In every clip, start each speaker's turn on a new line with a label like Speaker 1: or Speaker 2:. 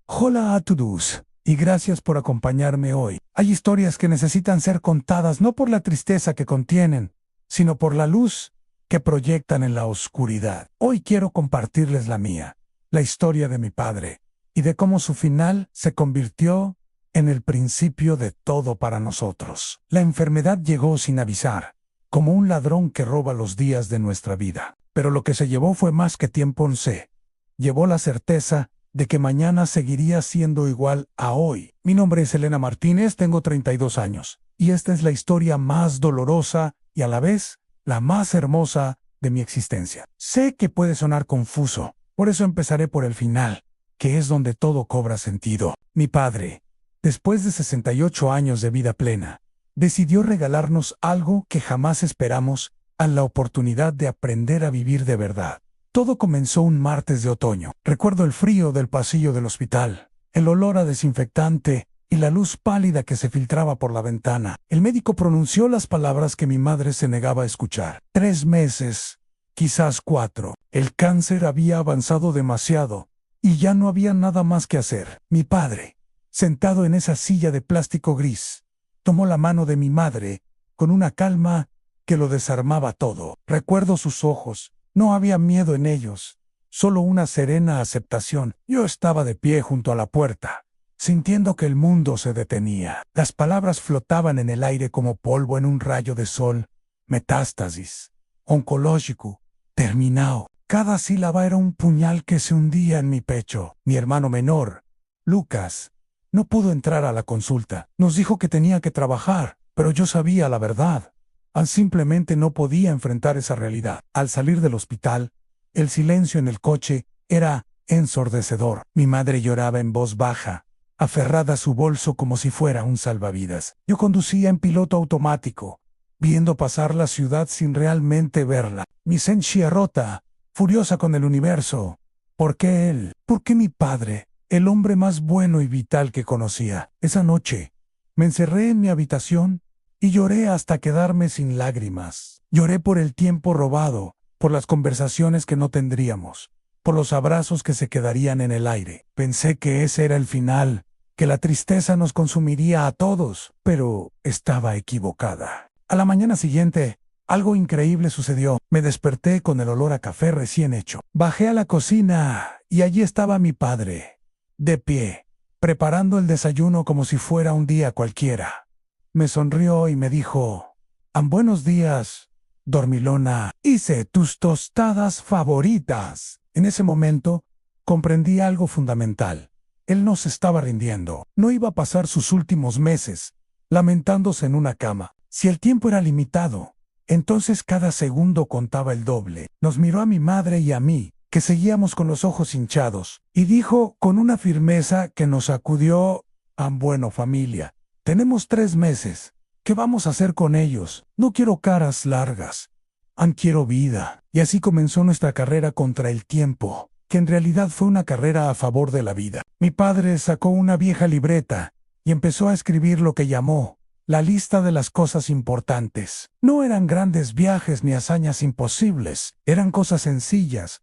Speaker 1: Hola a todos, y gracias por acompañarme hoy. Hay historias que necesitan ser contadas no por la tristeza que contienen, sino por la luz que proyectan en la oscuridad. Hoy quiero compartirles la mía, la historia de mi padre, y de cómo su final se convirtió en el principio de todo para nosotros. La enfermedad llegó sin avisar, como un ladrón que roba los días de nuestra vida. Pero lo que se llevó fue más que tiempo en sí. Llevó la certeza de que mañana seguiría siendo igual a hoy. Mi nombre es Elena Martínez, tengo 32 años, y esta es la historia más dolorosa y a la vez la más hermosa de mi existencia. Sé que puede sonar confuso, por eso empezaré por el final, que es donde todo cobra sentido. Mi padre, después de 68 años de vida plena, decidió regalarnos algo que jamás esperamos, a la oportunidad de aprender a vivir de verdad. Todo comenzó un martes de otoño. Recuerdo el frío del pasillo del hospital, el olor a desinfectante y la luz pálida que se filtraba por la ventana. El médico pronunció las palabras que mi madre se negaba a escuchar. 3 meses, quizás 4. El cáncer había avanzado demasiado y ya no había nada más que hacer. Mi padre, sentado en esa silla de plástico gris, tomó la mano de mi madre con una calma que lo desarmaba todo. Recuerdo sus ojos. No había miedo en ellos, solo una serena aceptación. Yo estaba de pie junto a la puerta, sintiendo que el mundo se detenía. Las palabras flotaban en el aire como polvo en un rayo de sol. Metástasis, oncológico, terminado. Cada sílaba era un puñal que se hundía en mi pecho. Mi hermano menor, Lucas, no pudo entrar a la consulta. Nos dijo que tenía que trabajar, pero yo sabía la verdad. Simplemente no podía enfrentar esa realidad. Al salir del hospital, el silencio en el coche era ensordecedor. Mi madre lloraba en voz baja, aferrada a su bolso como si fuera un salvavidas. Yo conducía en piloto automático, viendo pasar la ciudad sin realmente verla. Mi sensia rota, furiosa con el universo. ¿Por qué él? ¿Por qué mi padre? El hombre más bueno y vital que conocía. Esa noche, me encerré en mi habitación y lloré hasta quedarme sin lágrimas. Lloré por el tiempo robado, por las conversaciones que no tendríamos, por los abrazos que se quedarían en el aire. Pensé que ese era el final, que la tristeza nos consumiría a todos, pero estaba equivocada. A la mañana siguiente, algo increíble sucedió. Me desperté con el olor a café recién hecho. Bajé a la cocina y allí estaba mi padre, de pie, preparando el desayuno como si fuera un día cualquiera. Me sonrió y me dijo: buenos días, dormilona. Hice tus tostadas favoritas. En ese momento, comprendí algo fundamental. Él no se estaba rindiendo. No iba a pasar sus últimos meses lamentándose en una cama. Si el tiempo era limitado, entonces cada segundo contaba el doble. Nos miró a mi madre y a mí, que seguíamos con los ojos hinchados, y dijo con una firmeza que nos sacudió: bueno, familia, tenemos 3 meses. ¿Qué vamos a hacer con ellos? No quiero caras largas. Quiero vida. Y así comenzó nuestra carrera contra el tiempo, que en realidad fue una carrera a favor de la vida. Mi padre sacó una vieja libreta y empezó a escribir lo que llamó la lista de las cosas importantes. No eran grandes viajes ni hazañas imposibles, eran cosas sencillas,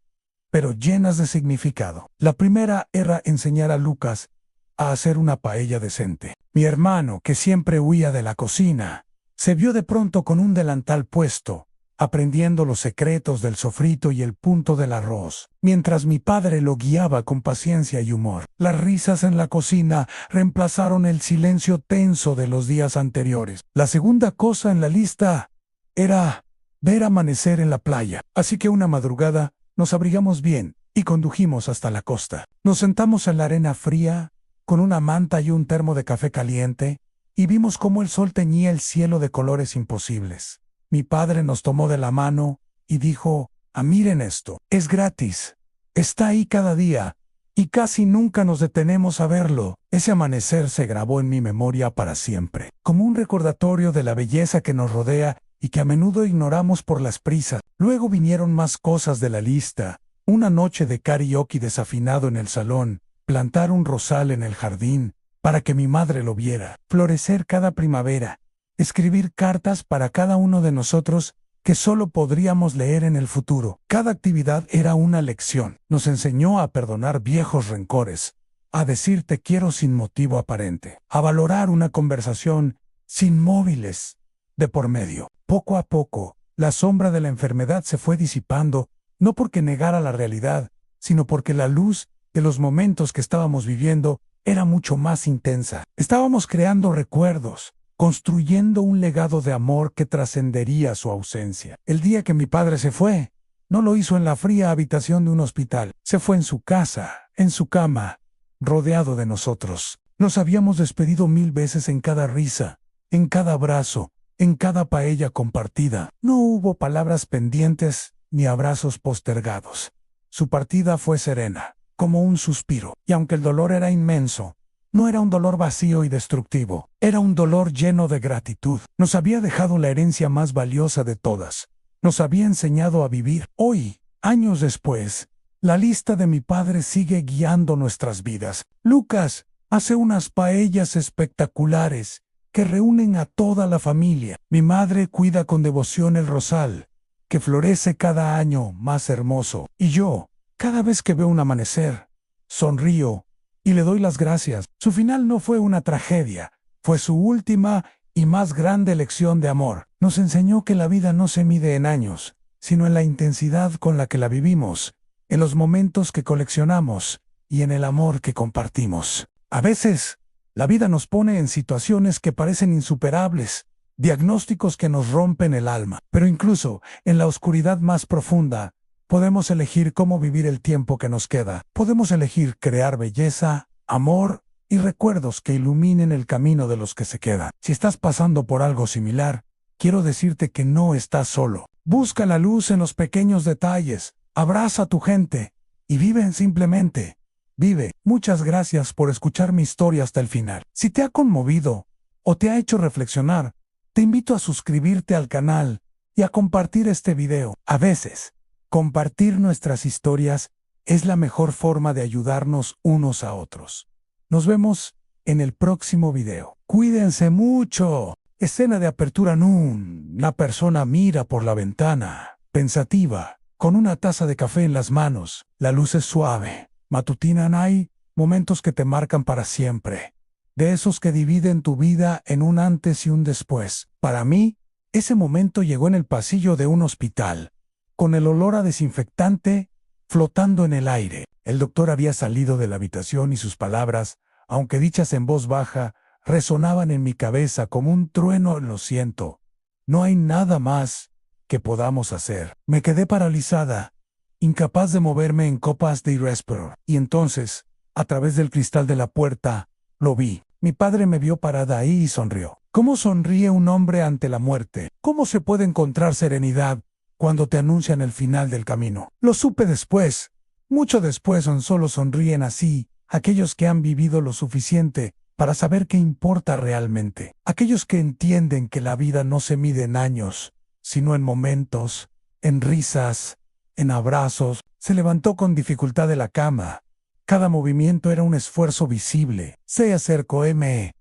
Speaker 1: pero llenas de significado. La primera era enseñar a Lucas a hacer una paella decente. Mi hermano, que siempre huía de la cocina, se vio de pronto con un delantal puesto, aprendiendo los secretos del sofrito y el punto del arroz, mientras mi padre lo guiaba con paciencia y humor. Las risas en la cocina reemplazaron el silencio tenso de los días anteriores. La segunda cosa en la lista era ver amanecer en la playa. Así que una madrugada nos abrigamos bien y condujimos hasta la costa. Nos sentamos en la arena fría, con una manta y un termo de café caliente, y vimos cómo el sol teñía el cielo de colores imposibles. Mi padre nos tomó de la mano y dijo: miren esto, es gratis, está ahí cada día, y casi nunca nos detenemos a verlo. Ese amanecer se grabó en mi memoria para siempre, como un recordatorio de la belleza que nos rodea y que a menudo ignoramos por las prisas. Luego vinieron más cosas de la lista: una noche de karaoke desafinado en el salón, plantar un rosal en el jardín para que mi madre lo viera, florecer cada primavera, escribir cartas para cada uno de nosotros que solo podríamos leer en el futuro. Cada actividad era una lección. Nos enseñó a perdonar viejos rencores, a decir te quiero sin motivo aparente, a valorar una conversación sin móviles de por medio. Poco a poco, la sombra de la enfermedad se fue disipando, no porque negara la realidad, sino porque la luz de los momentos que estábamos viviendo era mucho más intensa. Estábamos creando recuerdos, construyendo un legado de amor que trascendería su ausencia. El día que mi padre se fue, no lo hizo en la fría habitación de un hospital. Se fue en su casa, en su cama, rodeado de nosotros. Nos habíamos despedido 1000 veces en cada risa, en cada abrazo, en cada paella compartida. No hubo palabras pendientes ni abrazos postergados. Su partida fue serena, como un suspiro, y aunque el dolor era inmenso, no era un dolor vacío y destructivo, era un dolor lleno de gratitud. Nos había dejado la herencia más valiosa de todas. Nos había enseñado a vivir. Hoy, años después, la lista de mi padre sigue guiando nuestras vidas. Lucas hace unas paellas espectaculares que reúnen a toda la familia. Mi madre cuida con devoción el rosal, que florece cada año más hermoso. Y yo, cada vez que veo un amanecer, sonrío y le doy las gracias. Su final no fue una tragedia, fue su última y más grande lección de amor. Nos enseñó que la vida no se mide en años, sino en la intensidad con la que la vivimos, en los momentos que coleccionamos y en el amor que compartimos. A veces, la vida nos pone en situaciones que parecen insuperables, diagnósticos que nos rompen el alma, pero incluso en la oscuridad más profunda, podemos elegir cómo vivir el tiempo que nos queda. Podemos elegir crear belleza, amor y recuerdos que iluminen el camino de los que se quedan. Si estás pasando por algo similar, quiero decirte que no estás solo. Busca la luz en los pequeños detalles, abraza a tu gente y vive simplemente. Vive. Muchas gracias por escuchar mi historia hasta el final. Si te ha conmovido o te ha hecho reflexionar, te invito a suscribirte al canal y a compartir este video. A veces, compartir nuestras historias es la mejor forma de ayudarnos unos a otros. Nos vemos en el próximo video. Cuídense mucho. Escena de apertura Nun. Una persona mira por la ventana, pensativa, con una taza de café en las manos. La luz es suave. Matutina Hay, momentos que te marcan para siempre. De esos que dividen tu vida en un antes y un después. Para mí, ese momento llegó en el pasillo de un hospital, con el olor a desinfectante flotando en el aire. El doctor había salido de la habitación y sus palabras, aunque dichas en voz baja, resonaban en mi cabeza como un trueno. Lo siento, no hay nada más que podamos hacer. Me quedé paralizada, incapaz de moverme en copas de Respiro. Y entonces, a través del cristal de la puerta, lo vi. Mi padre me vio parada ahí y sonrió. ¿Cómo sonríe un hombre ante la muerte? ¿Cómo se puede encontrar serenidad cuando te anuncian el final del camino? Lo supe después. Mucho después solo sonríen así aquellos que han vivido lo suficiente para saber qué importa realmente. Aquellos que entienden que la vida no se mide en años, sino en momentos, en risas, en abrazos. Se levantó con dificultad de la cama. Cada movimiento era un esfuerzo visible. Se acercó me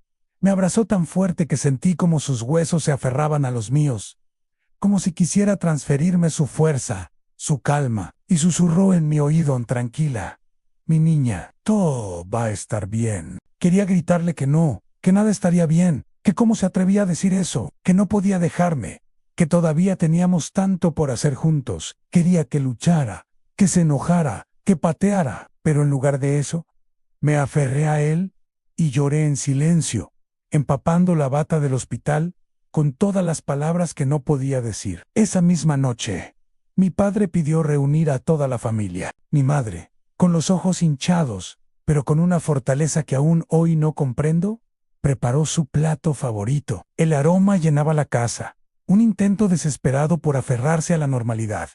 Speaker 1: abrazó tan fuerte que sentí como sus huesos se aferraban a los míos, como si quisiera transferirme su fuerza, su calma, y susurró en mi oído tranquila: mi niña, todo va a estar bien. Quería gritarle que no, que nada estaría bien, que cómo se atrevía a decir eso, que no podía dejarme, que todavía teníamos tanto por hacer juntos. Quería que luchara, que se enojara, que pateara, pero en lugar de eso, me aferré a él y lloré en silencio, empapando la bata del hospital con todas las palabras que no podía decir. Esa misma noche, mi padre pidió reunir a toda la familia. Mi madre, con los ojos hinchados, pero con una fortaleza que aún hoy no comprendo, preparó su plato favorito. El aroma llenaba la casa, un intento desesperado por aferrarse a la normalidad.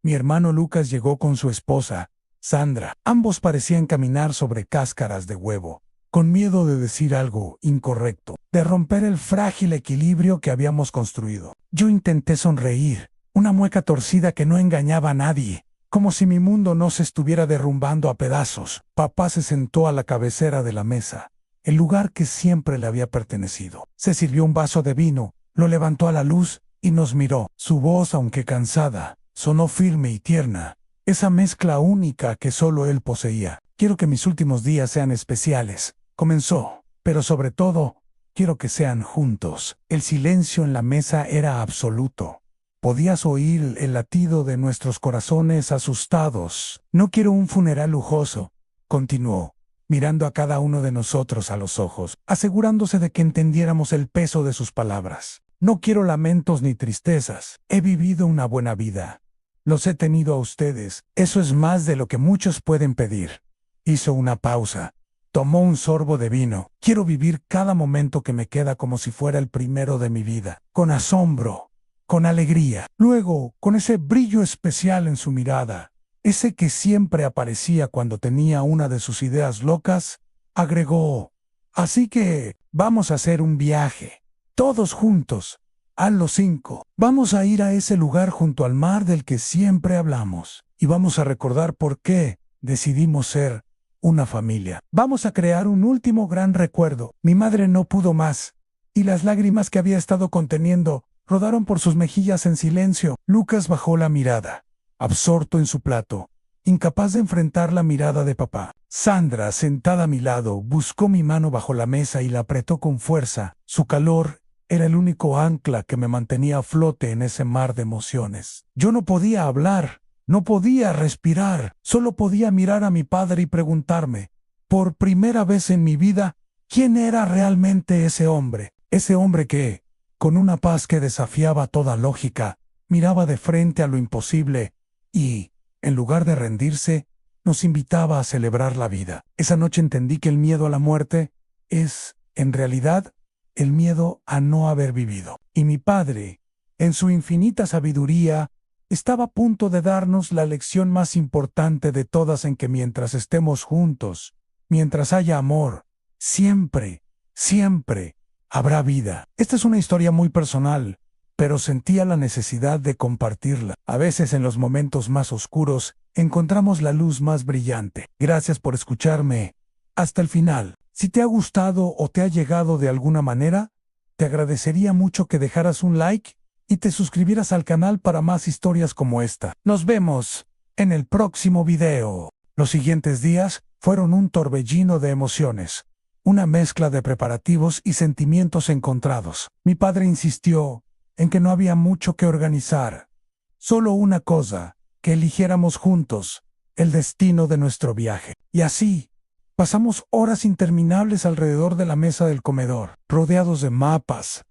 Speaker 1: Mi hermano Lucas llegó con su esposa, Sandra. Ambos parecían caminar sobre cáscaras de huevo, con miedo de decir algo incorrecto, de romper el frágil equilibrio que habíamos construido. Yo intenté sonreír, una mueca torcida que no engañaba a nadie, como si mi mundo no se estuviera derrumbando a pedazos. Papá se sentó a la cabecera de la mesa, el lugar que siempre le había pertenecido. Se sirvió un vaso de vino, lo levantó a la luz y nos miró. Su voz, aunque cansada, sonó firme y tierna, esa mezcla única que solo él poseía. Quiero que mis últimos días sean especiales. Comenzó, pero sobre todo, quiero que sean juntos. El silencio en la mesa era absoluto. Podías oír el latido de nuestros corazones asustados. No quiero un funeral lujoso, continuó, mirando a cada uno de nosotros a los ojos, asegurándose de que entendiéramos el peso de sus palabras. No quiero lamentos ni tristezas. He vivido una buena vida. Los he tenido a ustedes. Eso es más de lo que muchos pueden pedir. Hizo una pausa. Tomó un sorbo de vino. Quiero vivir cada momento que me queda como si fuera el primero de mi vida, con asombro, con alegría. Luego, con ese brillo especial en su mirada, ese que siempre aparecía cuando tenía una de sus ideas locas, agregó: así que vamos a hacer un viaje, todos juntos, a los 5. Vamos a ir a ese lugar junto al mar del que siempre hablamos, y vamos a recordar por qué decidimos ser una familia. Vamos a crear un último gran recuerdo. Mi madre no pudo más, y las lágrimas que había estado conteniendo rodaron por sus mejillas en silencio. Lucas bajó la mirada, absorto en su plato, incapaz de enfrentar la mirada de papá. Sandra, sentada a mi lado, buscó mi mano bajo la mesa y la apretó con fuerza. Su calor era el único ancla que me mantenía a flote en ese mar de emociones. Yo no podía hablar. No podía respirar, solo podía mirar a mi padre y preguntarme, por primera vez en mi vida, ¿quién era realmente ese hombre? Ese hombre que, con una paz que desafiaba toda lógica, miraba de frente a lo imposible y, en lugar de rendirse, nos invitaba a celebrar la vida. Esa noche entendí que el miedo a la muerte es, en realidad, el miedo a no haber vivido. Y mi padre, en su infinita sabiduría, estaba a punto de darnos la lección más importante de todas, en que mientras estemos juntos, mientras haya amor, siempre, siempre habrá vida. Esta es una historia muy personal, pero sentía la necesidad de compartirla. A veces en los momentos más oscuros encontramos la luz más brillante. Gracias por escucharme hasta el final. Si te ha gustado o te ha llegado de alguna manera, te agradecería mucho que dejaras un like y te suscribieras al canal para más historias como esta. Nos vemos en el próximo video. Los siguientes días fueron un torbellino de emociones, una mezcla de preparativos y sentimientos encontrados. Mi padre insistió en que no había mucho que organizar, solo una cosa, que eligiéramos juntos el destino de nuestro viaje. Y así, pasamos horas interminables alrededor de la mesa del comedor, rodeados de mapas,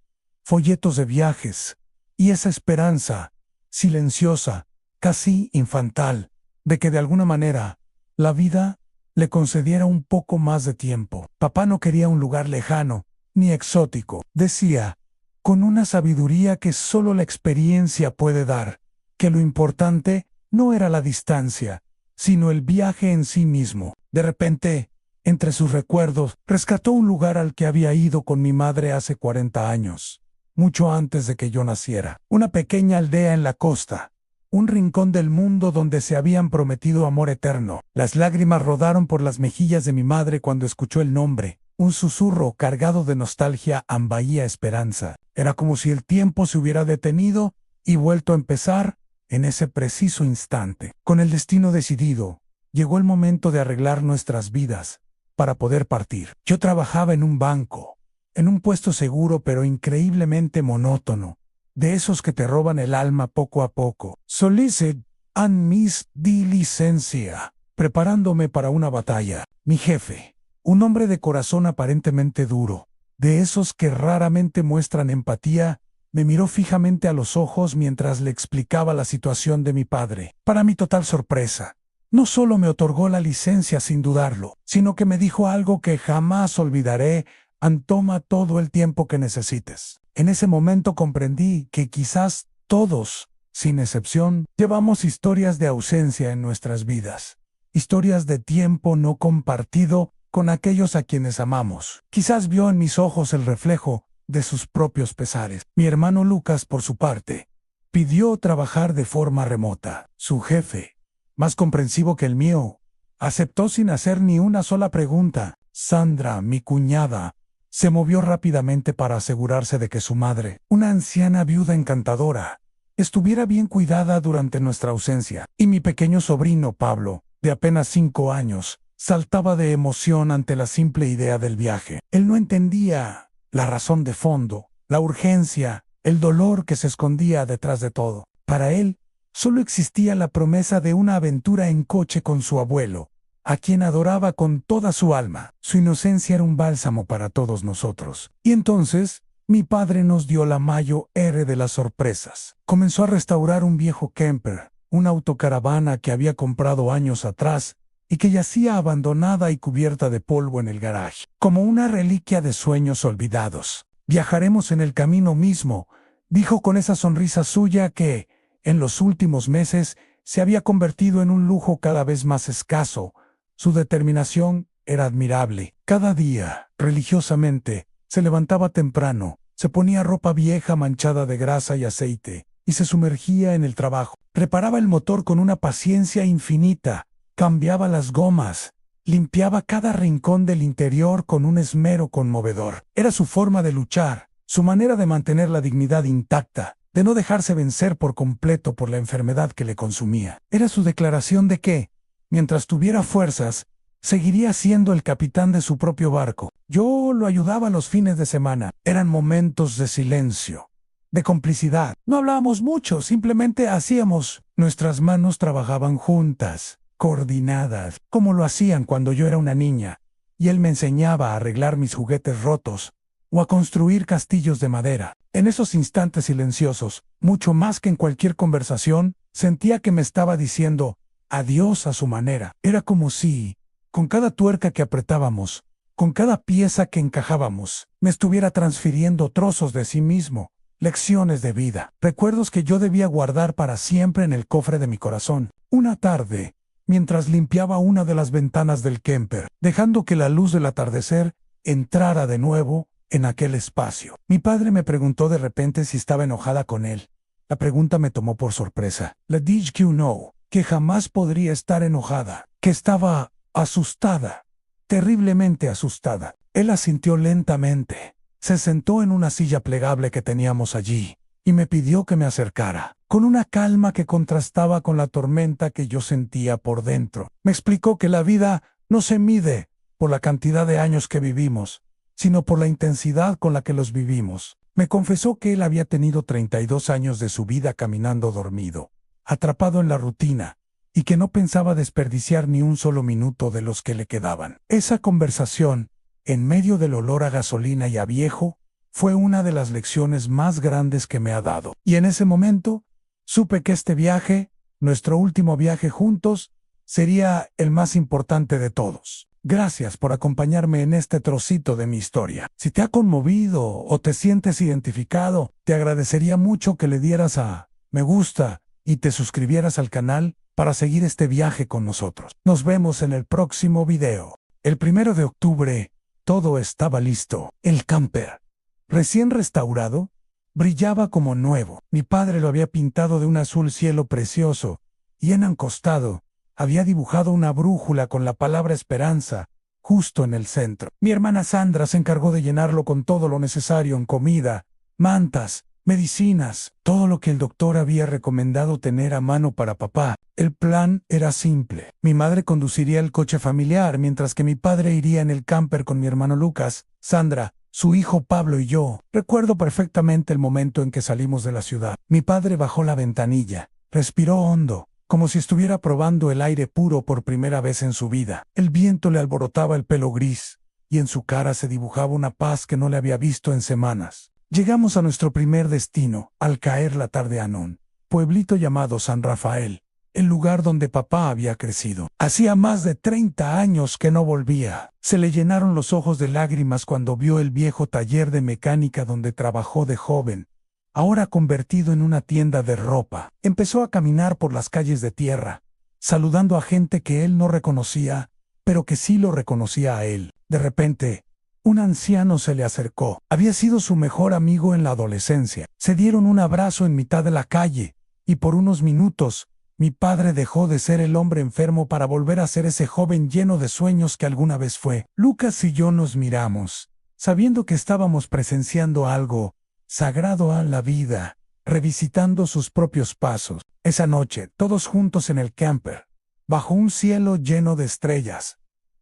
Speaker 1: folletos de viajes, y esa esperanza, silenciosa, casi infantil, de que de alguna manera la vida le concediera un poco más de tiempo. Papá no quería un lugar lejano, ni exótico. Decía, con una sabiduría que solo la experiencia puede dar, que lo importante no era la distancia, sino el viaje en sí mismo. De repente, entre sus recuerdos, rescató un lugar al que había ido con mi madre hace 40 años. Mucho antes de que yo naciera. Una pequeña aldea en la costa. Un rincón del mundo donde se habían prometido amor eterno. Las lágrimas rodaron por las mejillas de mi madre cuando escuchó el nombre. Un susurro cargado de nostalgia ambaía esperanza. Era como si el tiempo se hubiera detenido y vuelto a empezar en ese preciso instante. Con el destino decidido, llegó el momento de arreglar nuestras vidas para poder partir. Yo trabajaba en un banco, en un puesto seguro pero increíblemente monótono, de esos que te roban el alma poco a poco. Solicit and Miss Diligencia, preparándome para una batalla. Mi jefe, un hombre de corazón aparentemente duro, de esos que raramente muestran empatía, me miró fijamente a los ojos mientras le explicaba la situación de mi padre. Para mi total sorpresa, no solo me otorgó la licencia sin dudarlo, sino que me dijo algo que jamás olvidaré: toma todo el tiempo que necesites. En ese momento comprendí que quizás todos, sin excepción, llevamos historias de ausencia en nuestras vidas. Historias de tiempo no compartido con aquellos a quienes amamos. Quizás vio en mis ojos el reflejo de sus propios pesares. Mi hermano Lucas, por su parte, pidió trabajar de forma remota. Su jefe, más comprensivo que el mío, aceptó sin hacer ni una sola pregunta. Sandra, mi cuñada, se movió rápidamente para asegurarse de que su madre, una anciana viuda encantadora, estuviera bien cuidada durante nuestra ausencia. Y mi pequeño sobrino Pablo, de apenas 5 años, saltaba de emoción ante la simple idea del viaje. Él no entendía la razón de fondo, la urgencia, el dolor que se escondía detrás de todo. Para él, solo existía la promesa de una aventura en coche con su abuelo, a quien adoraba con toda su alma. Su inocencia era un bálsamo para todos nosotros. Y entonces, mi padre nos dio la Mayo R de las sorpresas. Comenzó a restaurar un viejo camper, una autocaravana que había comprado años atrás y que yacía abandonada y cubierta de polvo en el garaje, como una reliquia de sueños olvidados. Viajaremos en el camino mismo, dijo con esa sonrisa suya que, en los últimos meses, se había convertido en un lujo cada vez más escaso. Su determinación era admirable. Cada día, religiosamente, se levantaba temprano, se ponía ropa vieja manchada de grasa y aceite, y se sumergía en el trabajo. Reparaba el motor con una paciencia infinita, cambiaba las gomas, limpiaba cada rincón del interior con un esmero conmovedor. Era su forma de luchar, su manera de mantener la dignidad intacta, de no dejarse vencer por completo por la enfermedad que le consumía. Era su declaración de que, mientras tuviera fuerzas, seguiría siendo el capitán de su propio barco. Yo lo ayudaba los fines de semana. Eran momentos de silencio, de complicidad. No hablábamos mucho, simplemente hacíamos. Nuestras manos trabajaban juntas, coordinadas, como lo hacían cuando yo era una niña, y él me enseñaba a arreglar mis juguetes rotos o a construir castillos de madera. En esos instantes silenciosos, mucho más que en cualquier conversación, sentía que me estaba diciendo adiós a su manera. Era como si, con cada tuerca que apretábamos, con cada pieza que encajábamos, me estuviera transfiriendo trozos de sí mismo, lecciones de vida, recuerdos que yo debía guardar para siempre en el cofre de mi corazón. Una tarde, mientras limpiaba una de las ventanas del camper, dejando que la luz del atardecer entrara de nuevo en aquel espacio, mi padre me preguntó de repente si estaba enojada con él. La pregunta me tomó por sorpresa. Le dije que no, que jamás podría estar enojada, que estaba asustada, terriblemente asustada. Él asintió lentamente, se sentó en una silla plegable que teníamos allí, y me pidió que me acercara, con una calma que contrastaba con la tormenta que yo sentía por dentro. Me explicó que la vida no se mide por la cantidad de años que vivimos, sino por la intensidad con la que los vivimos. Me confesó que él había tenido 32 años de su vida caminando dormido, atrapado en la rutina, y que no pensaba desperdiciar ni un solo minuto de los que le quedaban. Esa conversación, en medio del olor a gasolina y a viejo, fue una de las lecciones más grandes que me ha dado. Y en ese momento, supe que este viaje, nuestro último viaje juntos, sería el más importante de todos. Gracias por acompañarme en este trocito de mi historia. Si te ha conmovido o te sientes identificado, te agradecería mucho que le dieras a me gusta y te suscribieras al canal para seguir este viaje con nosotros. Nos vemos en el próximo video. El 1 de octubre, todo estaba listo. El camper, recién restaurado, brillaba como nuevo. Mi padre lo había pintado de un azul cielo precioso, y en un costado había dibujado una brújula con la palabra esperanza, justo en el centro. Mi hermana Sandra se encargó de llenarlo con todo lo necesario en comida, mantas, medicinas, todo lo que el doctor había recomendado tener a mano para papá. El plan era simple. Mi madre conduciría el coche familiar, mientras que mi padre iría en el camper con mi hermano Lucas, Sandra, su hijo Pablo y yo. Recuerdo perfectamente el momento en que salimos de la ciudad. Mi padre bajó la ventanilla, respiró hondo, como si estuviera probando el aire puro por primera vez en su vida. El viento le alborotaba el pelo gris, y en su cara se dibujaba una paz que no le había visto en semanas. Llegamos a nuestro primer destino, al caer la tarde Anón, pueblito llamado San Rafael, el lugar donde papá había crecido. Hacía más de 30 años que no volvía. Se le llenaron los ojos de lágrimas cuando vio el viejo taller de mecánica donde trabajó de joven, ahora convertido en una tienda de ropa. Empezó a caminar por las calles de tierra, saludando a gente que él no reconocía, pero que sí lo reconocía a él. De repente, un anciano se le acercó. Había sido su mejor amigo en la adolescencia. Se dieron un abrazo en mitad de la calle, y por unos minutos, mi padre dejó de ser el hombre enfermo para volver a ser ese joven lleno de sueños que alguna vez fue. Lucas y yo nos miramos, sabiendo que estábamos presenciando algo sagrado a la vida, revisitando sus propios pasos. Esa noche, todos juntos en el camper, bajo un cielo lleno de estrellas,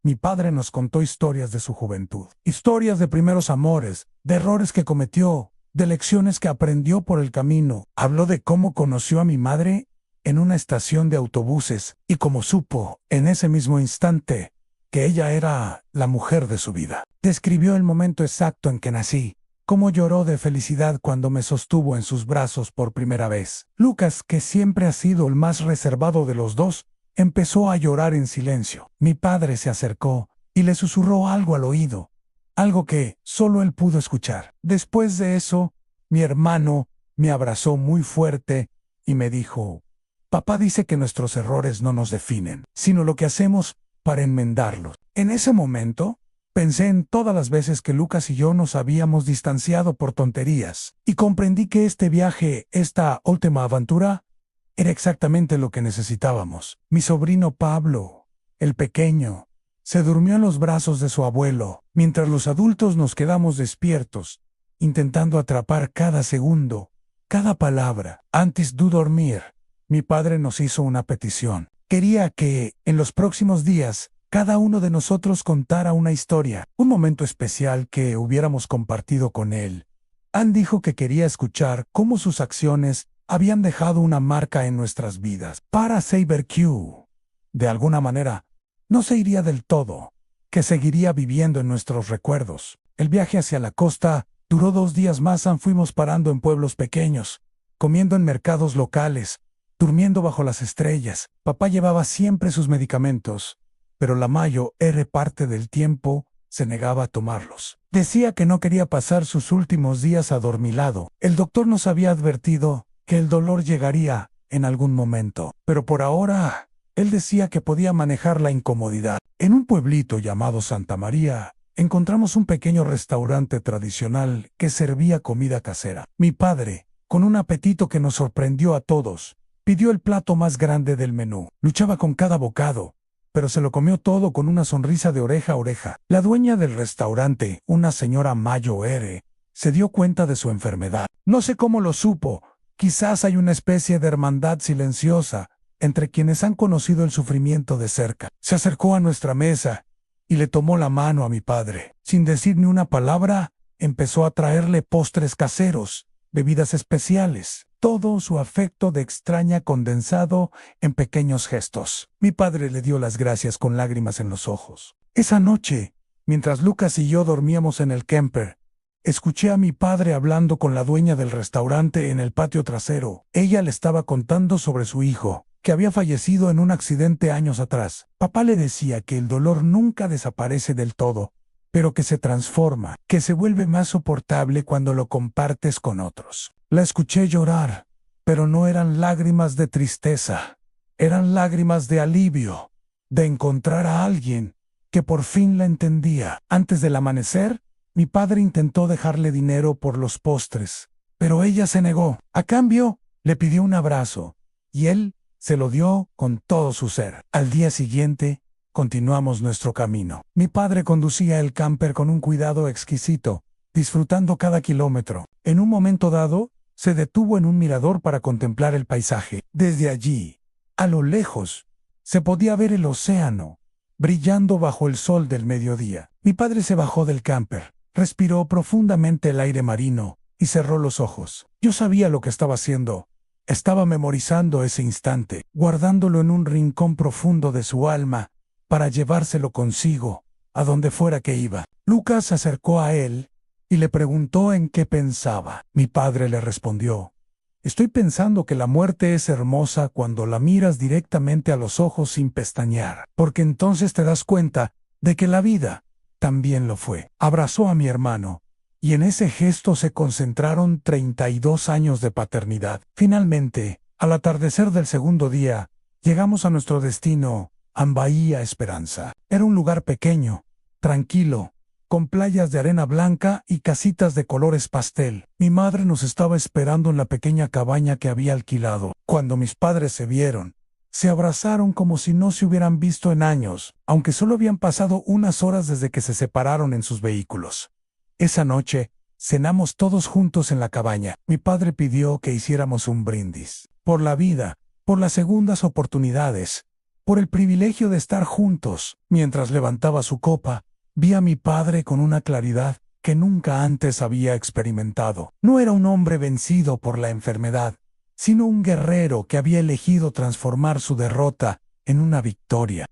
Speaker 1: mi padre nos contó historias de su juventud, historias de primeros amores, de errores que cometió, de lecciones que aprendió por el camino. Habló de cómo conoció a mi madre en una estación de autobuses y cómo supo, en ese mismo instante, que ella era la mujer de su vida. Describió el momento exacto en que nací, cómo lloró de felicidad cuando me sostuvo en sus brazos por primera vez. Lucas, que siempre ha sido el más reservado de los dos, empezó a llorar en silencio. Mi padre se acercó y le susurró algo al oído, algo que solo él pudo escuchar. Después de eso, mi hermano me abrazó muy fuerte y me dijo: «Papá dice que nuestros errores no nos definen, sino lo que hacemos para enmendarlos». En ese momento, pensé en todas las veces que Lucas y yo nos habíamos distanciado por tonterías, y comprendí que este viaje, esta última aventura, era exactamente lo que necesitábamos. Mi sobrino Pablo, el pequeño, se durmió en los brazos de su abuelo, mientras los adultos nos quedamos despiertos, intentando atrapar cada segundo, cada palabra. Antes de dormir, mi padre nos hizo una petición. Quería que, en los próximos días, cada uno de nosotros contara una historia, un momento especial que hubiéramos compartido con él. Ann dijo que quería escuchar cómo sus acciones habían dejado una marca en nuestras vidas. Para Saber Q, de alguna manera, no se iría del todo, que seguiría viviendo en nuestros recuerdos. El viaje hacia la costa duró 2 días más. Fuimos parando en pueblos pequeños, comiendo en mercados locales, durmiendo bajo las estrellas. Papá llevaba siempre sus medicamentos, pero la mayor parte del tiempo se negaba a tomarlos. Decía que no quería pasar sus últimos días adormilado. El doctor nos había advertido que el dolor llegaría en algún momento, pero por ahora él decía que podía manejar la incomodidad. En un pueblito llamado Santa María, encontramos un pequeño restaurante tradicional que servía comida casera. Mi padre, con un apetito que nos sorprendió a todos, pidió el plato más grande del menú. Luchaba con cada bocado, pero se lo comió todo con una sonrisa de oreja a oreja. La dueña del restaurante, una señora mayor, se dio cuenta de su enfermedad. No sé cómo lo supo. Quizás hay una especie de hermandad silenciosa entre quienes han conocido el sufrimiento de cerca. Se acercó a nuestra mesa y le tomó la mano a mi padre. Sin decir ni una palabra, empezó a traerle postres caseros, bebidas especiales, todo su afecto de extraña condensado en pequeños gestos. Mi padre le dio las gracias con lágrimas en los ojos. Esa noche, mientras Lucas y yo dormíamos en el camper, escuché a mi padre hablando con la dueña del restaurante en el patio trasero. Ella le estaba contando sobre su hijo, que había fallecido en un accidente años atrás. Papá le decía que el dolor nunca desaparece del todo, pero que se transforma, que se vuelve más soportable cuando lo compartes con otros. La escuché llorar, pero no eran lágrimas de tristeza, eran lágrimas de alivio, de encontrar a alguien que por fin la entendía. Antes del amanecer, mi padre intentó dejarle dinero por los postres, pero ella se negó. A cambio, le pidió un abrazo, y él se lo dio con todo su ser. Al día siguiente, continuamos nuestro camino. Mi padre conducía el camper con un cuidado exquisito, disfrutando cada kilómetro. En un momento dado, se detuvo en un mirador para contemplar el paisaje. Desde allí, a lo lejos, se podía ver el océano, brillando bajo el sol del mediodía. Mi padre se bajó del camper, respiró profundamente el aire marino y cerró los ojos. Yo sabía lo que estaba haciendo. Estaba memorizando ese instante, guardándolo en un rincón profundo de su alma, para llevárselo consigo, a donde fuera que iba. Lucas se acercó a él y le preguntó en qué pensaba. Mi padre le respondió: «Estoy pensando que la muerte es hermosa cuando la miras directamente a los ojos sin pestañear, porque entonces te das cuenta de que la vida también lo fue». Abrazó a mi hermano, y en ese gesto se concentraron 32 años de paternidad. Finalmente, al atardecer del segundo día, llegamos a nuestro destino, a Bahía Esperanza. Era un lugar pequeño, tranquilo, con playas de arena blanca y casitas de colores pastel. Mi madre nos estaba esperando en la pequeña cabaña que había alquilado. Cuando mis padres se vieron, se abrazaron como si no se hubieran visto en años, aunque solo habían pasado unas horas desde que se separaron en sus vehículos. Esa noche, cenamos todos juntos en la cabaña. Mi padre pidió que hiciéramos un brindis por la vida, por las segundas oportunidades, por el privilegio de estar juntos. Mientras levantaba su copa, vi a mi padre con una claridad que nunca antes había experimentado. No era un hombre vencido por la enfermedad, sino un guerrero que había elegido transformar su derrota en una victoria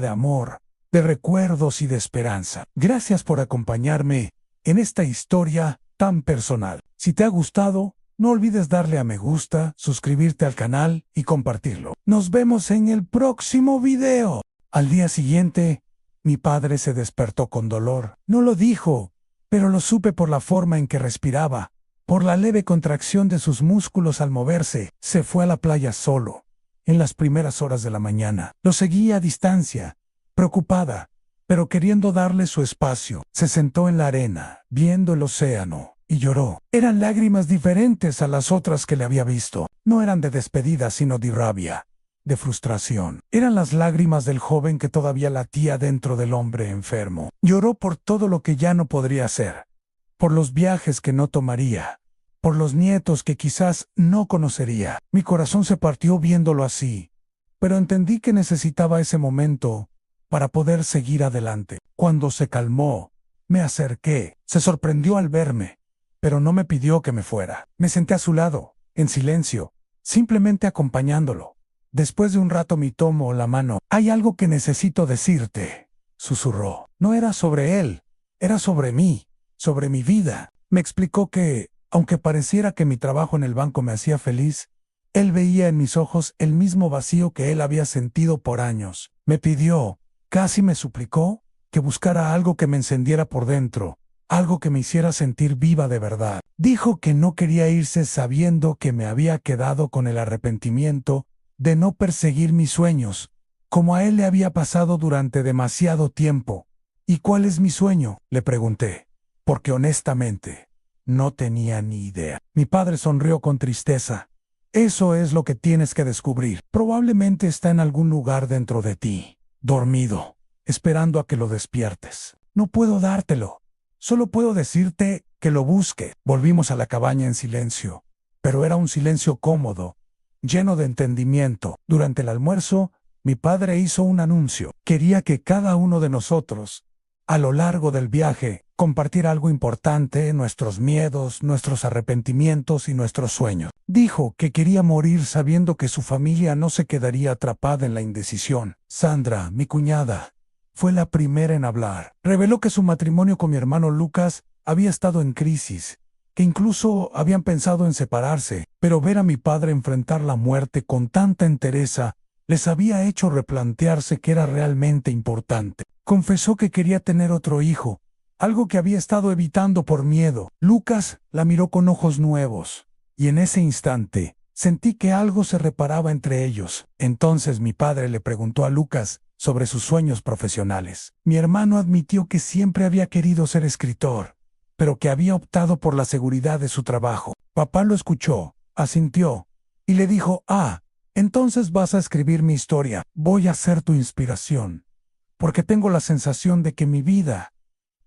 Speaker 1: de amor, de recuerdos y de esperanza. Gracias por acompañarme en esta historia tan personal. Si te ha gustado, no olvides darle a me gusta, suscribirte al canal y compartirlo. Nos vemos en el próximo video. Al día siguiente, mi padre se despertó con dolor. No lo dijo, pero lo supe por la forma en que respiraba, por la leve contracción de sus músculos al moverse. Se fue a la playa solo, en las primeras horas de la mañana. Lo seguí a distancia, preocupada, pero queriendo darle su espacio. Se sentó en la arena, viendo el océano, y lloró. Eran lágrimas diferentes a las otras que le había visto. No eran de despedida, sino de rabia, de frustración. Eran las lágrimas del joven que todavía latía dentro del hombre enfermo. Lloró por todo lo que ya no podría hacer, por los viajes que no tomaría, por los nietos que quizás no conocería. Mi corazón se partió viéndolo así, pero entendí que necesitaba ese momento para poder seguir adelante. Cuando se calmó, me acerqué. Se sorprendió al verme, pero no me pidió que me fuera. Me senté a su lado, en silencio, simplemente acompañándolo. Después de un rato me tomó la mano. «Hay algo que necesito decirte», susurró. No era sobre él, era sobre mí, sobre mi vida. Me explicó que, aunque pareciera que mi trabajo en el banco me hacía feliz, él veía en mis ojos el mismo vacío que él había sentido por años. Me pidió, casi me suplicó, que buscara algo que me encendiera por dentro, algo que me hiciera sentir viva de verdad. Dijo que no quería irse sabiendo que me había quedado con el arrepentimiento de no perseguir mis sueños, como a él le había pasado durante demasiado tiempo. «¿Y cuál es mi sueño?», le pregunté, porque honestamente no tenía ni idea. Mi padre sonrió con tristeza. «Eso es lo que tienes que descubrir. Probablemente está en algún lugar dentro de ti, dormido, esperando a que lo despiertes. No puedo dártelo. Solo puedo decirte que lo busque». Volvimos a la cabaña en silencio, pero era un silencio cómodo, lleno de entendimiento. Durante el almuerzo, mi padre hizo un anuncio. Quería que cada uno de nosotros, a lo largo del viaje, compartiera algo importante: nuestros miedos, nuestros arrepentimientos y nuestros sueños. Dijo que quería morir sabiendo que su familia no se quedaría atrapada en la indecisión. Sandra, mi cuñada, fue la primera en hablar. Reveló que su matrimonio con mi hermano Lucas había estado en crisis, que incluso habían pensado en separarse, pero ver a mi padre enfrentar la muerte con tanta entereza les había hecho replantearse que era realmente importante. Confesó que quería tener otro hijo, algo que había estado evitando por miedo. Lucas la miró con ojos nuevos, y en ese instante sentí que algo se reparaba entre ellos. Entonces mi padre le preguntó a Lucas sobre sus sueños profesionales. Mi hermano admitió que siempre había querido ser escritor, pero que había optado por la seguridad de su trabajo. Papá lo escuchó, asintió, y le dijo: entonces vas a escribir mi historia. Voy a ser tu inspiración, porque tengo la sensación de que mi vida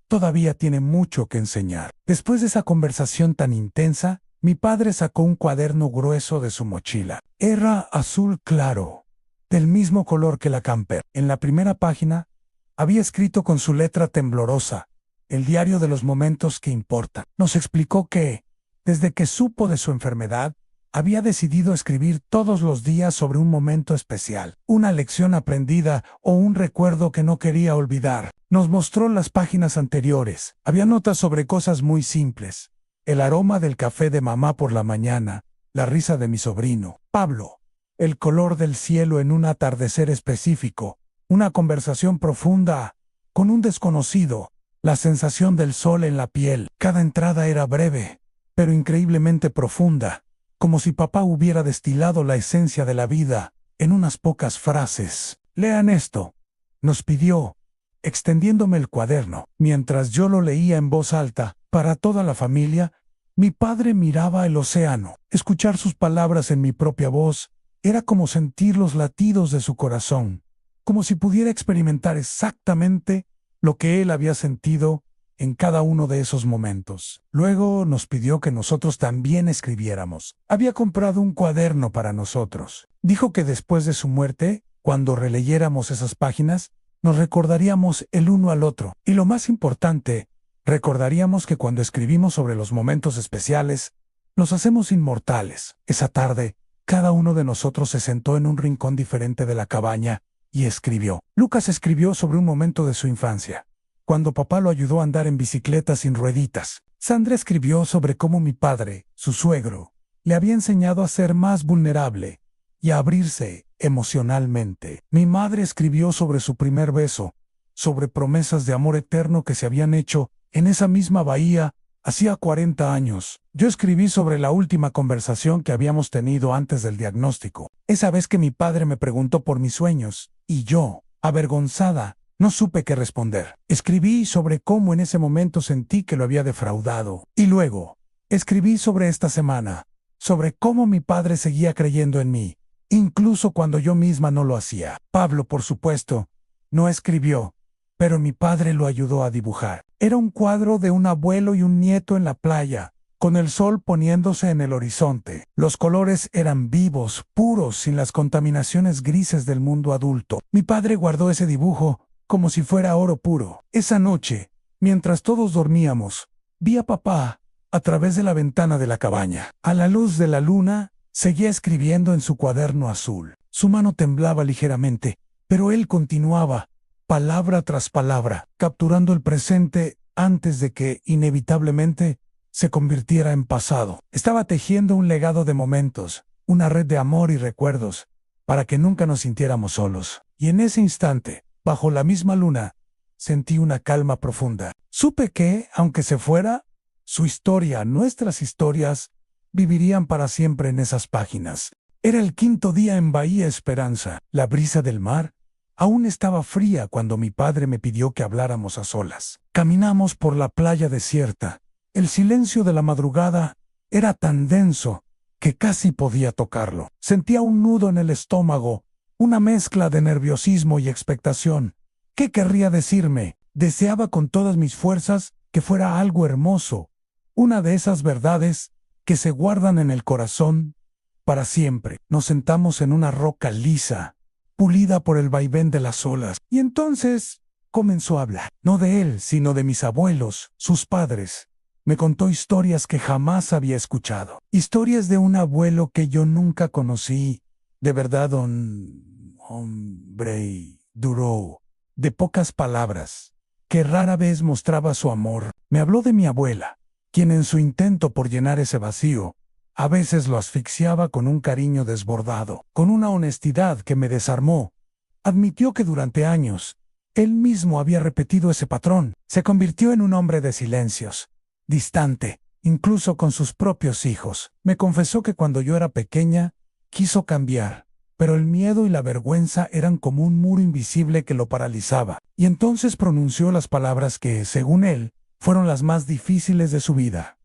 Speaker 1: todavía tiene mucho que enseñar». Después de esa conversación tan intensa, mi padre sacó un cuaderno grueso de su mochila. Era azul claro, del mismo color que la camper. En la primera página, había escrito con su letra temblorosa: «El diario de los momentos que importan». Nos explicó que, desde que supo de su enfermedad, había decidido escribir todos los días sobre un momento especial, una lección aprendida o un recuerdo que no quería olvidar. Nos mostró las páginas anteriores. Había notas sobre cosas muy simples: el aroma del café de mamá por la mañana, la risa de mi sobrino, Pablo, el color del cielo en un atardecer específico, una conversación profunda con un desconocido, la sensación del sol en la piel. Cada entrada era breve, pero increíblemente profunda, como si papá hubiera destilado la esencia de la vida en unas pocas frases. «Lean esto», nos pidió, extendiéndome el cuaderno. Mientras yo lo leía en voz alta, para toda la familia, mi padre miraba el océano. Escuchar sus palabras en mi propia voz era como sentir los latidos de su corazón, como si pudiera experimentar exactamente lo que él había sentido en cada uno de esos momentos. Luego nos pidió que nosotros también escribiéramos. Había comprado un cuaderno para nosotros. Dijo que después de su muerte Cuando releyéramos esas páginas, nos recordaríamos el uno al otro. Y lo más importante, recordaríamos que cuando escribimos sobre los momentos especiales, nos hacemos inmortales. Esa tarde, cada uno de nosotros se sentó en un rincón diferente de la cabaña y escribió. Lucas escribió sobre un momento de su infancia, cuando papá lo ayudó a andar en bicicleta sin rueditas. Sandra escribió sobre cómo mi padre, su suegro, le había enseñado a ser más vulnerable y a abrirse emocionalmente. Mi madre escribió sobre su primer beso, sobre promesas de amor eterno que se habían hecho en esa misma bahía hacía 40 años. Yo escribí sobre la última conversación que habíamos tenido antes del diagnóstico. Esa vez que mi padre me preguntó por mis sueños, y yo, avergonzada, no supe qué responder. Escribí sobre cómo en ese momento sentí que lo había defraudado. Y luego, escribí sobre esta semana, sobre cómo mi padre seguía creyendo en mí, incluso cuando yo misma no lo hacía. Pablo, por supuesto, no escribió, pero mi padre lo ayudó a dibujar. Era un cuadro de un abuelo y un nieto en la playa, con el sol poniéndose en el horizonte. Los colores eran vivos, puros, sin las contaminaciones grises del mundo adulto. Mi padre guardó ese dibujo como si fuera oro puro. Esa noche, mientras todos dormíamos, vi a papá a través de la ventana de la cabaña. A la luz de la luna, seguía escribiendo en su cuaderno azul. Su mano temblaba ligeramente, pero él continuaba, palabra tras palabra, capturando el presente antes de que, inevitablemente, se convirtiera en pasado. Estaba tejiendo un legado de momentos, una red de amor y recuerdos, para que nunca nos sintiéramos solos. Y en ese instante, bajo la misma luna, sentí una calma profunda. Supe que, aunque se fuera, su historia, nuestras historias, vivirían para siempre en esas páginas. Era el 5.º día en Bahía Esperanza. La brisa del mar aún estaba fría cuando mi padre me pidió que habláramos a solas. Caminamos por la playa desierta. El silencio de la madrugada era tan denso que casi podía tocarlo. Sentía un nudo en el estómago, una mezcla de nerviosismo y expectación. ¿Qué querría decirme? Deseaba con todas mis fuerzas que fuera algo hermoso, una de esas verdades que se guardan en el corazón para siempre. Nos sentamos en una roca lisa, pulida por el vaivén de las olas, y entonces comenzó a hablar, no de él, sino de mis abuelos, sus padres. Me contó historias que jamás había escuchado, historias de un abuelo que yo nunca conocí, de verdad un hombre duro, de pocas palabras, que rara vez mostraba su amor. Me habló de mi abuela, quien en su intento por llenar ese vacío, a veces lo asfixiaba con un cariño desbordado, con una honestidad que me desarmó. Admitió que durante años, él mismo había repetido ese patrón. Se convirtió en un hombre de silencios, distante, incluso con sus propios hijos. Me confesó que cuando yo era pequeña, quiso cambiar, pero el miedo y la vergüenza eran como un muro invisible que lo paralizaba. Y entonces pronunció las palabras que, según él, fueron las más difíciles de su vida.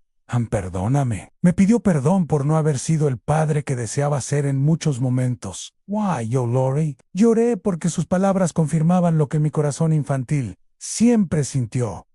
Speaker 1: Perdóname. Me pidió perdón por no haber sido el padre que deseaba ser en muchos momentos. Why, yo, Lori? Lloré porque sus palabras confirmaban lo que mi corazón infantil siempre sintió.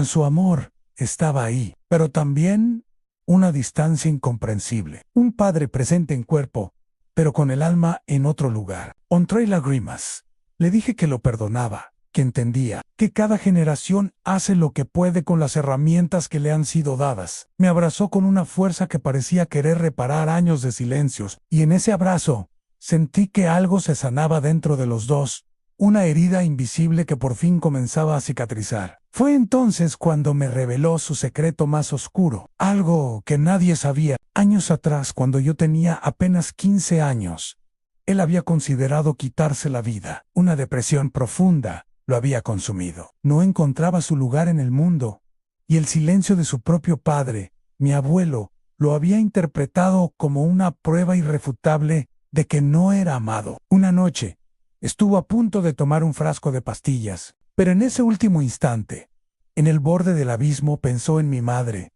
Speaker 1: Su amor estaba ahí, pero también una distancia incomprensible. Un padre presente en cuerpo, pero con el alma en otro lugar. Entré lágrimas. Le dije que lo perdonaba, que entendía que cada generación hace lo que puede con las herramientas que le han sido dadas. Me abrazó con una fuerza que parecía querer reparar años de silencios, y en ese abrazo sentí que algo se sanaba dentro de los dos, una herida invisible que por fin comenzaba a cicatrizar. Fue entonces cuando me reveló su secreto más oscuro, algo que nadie sabía. Años atrás, cuando yo tenía apenas 15 años, él había considerado quitarse la vida. Una depresión profunda lo había consumido. No encontraba su lugar en el mundo, y el silencio de su propio padre, mi abuelo, lo había interpretado como una prueba irrefutable de que no era amado. Una noche, estuvo a punto de tomar un frasco de pastillas, pero en ese último instante, en el borde del abismo, pensó en mi madre,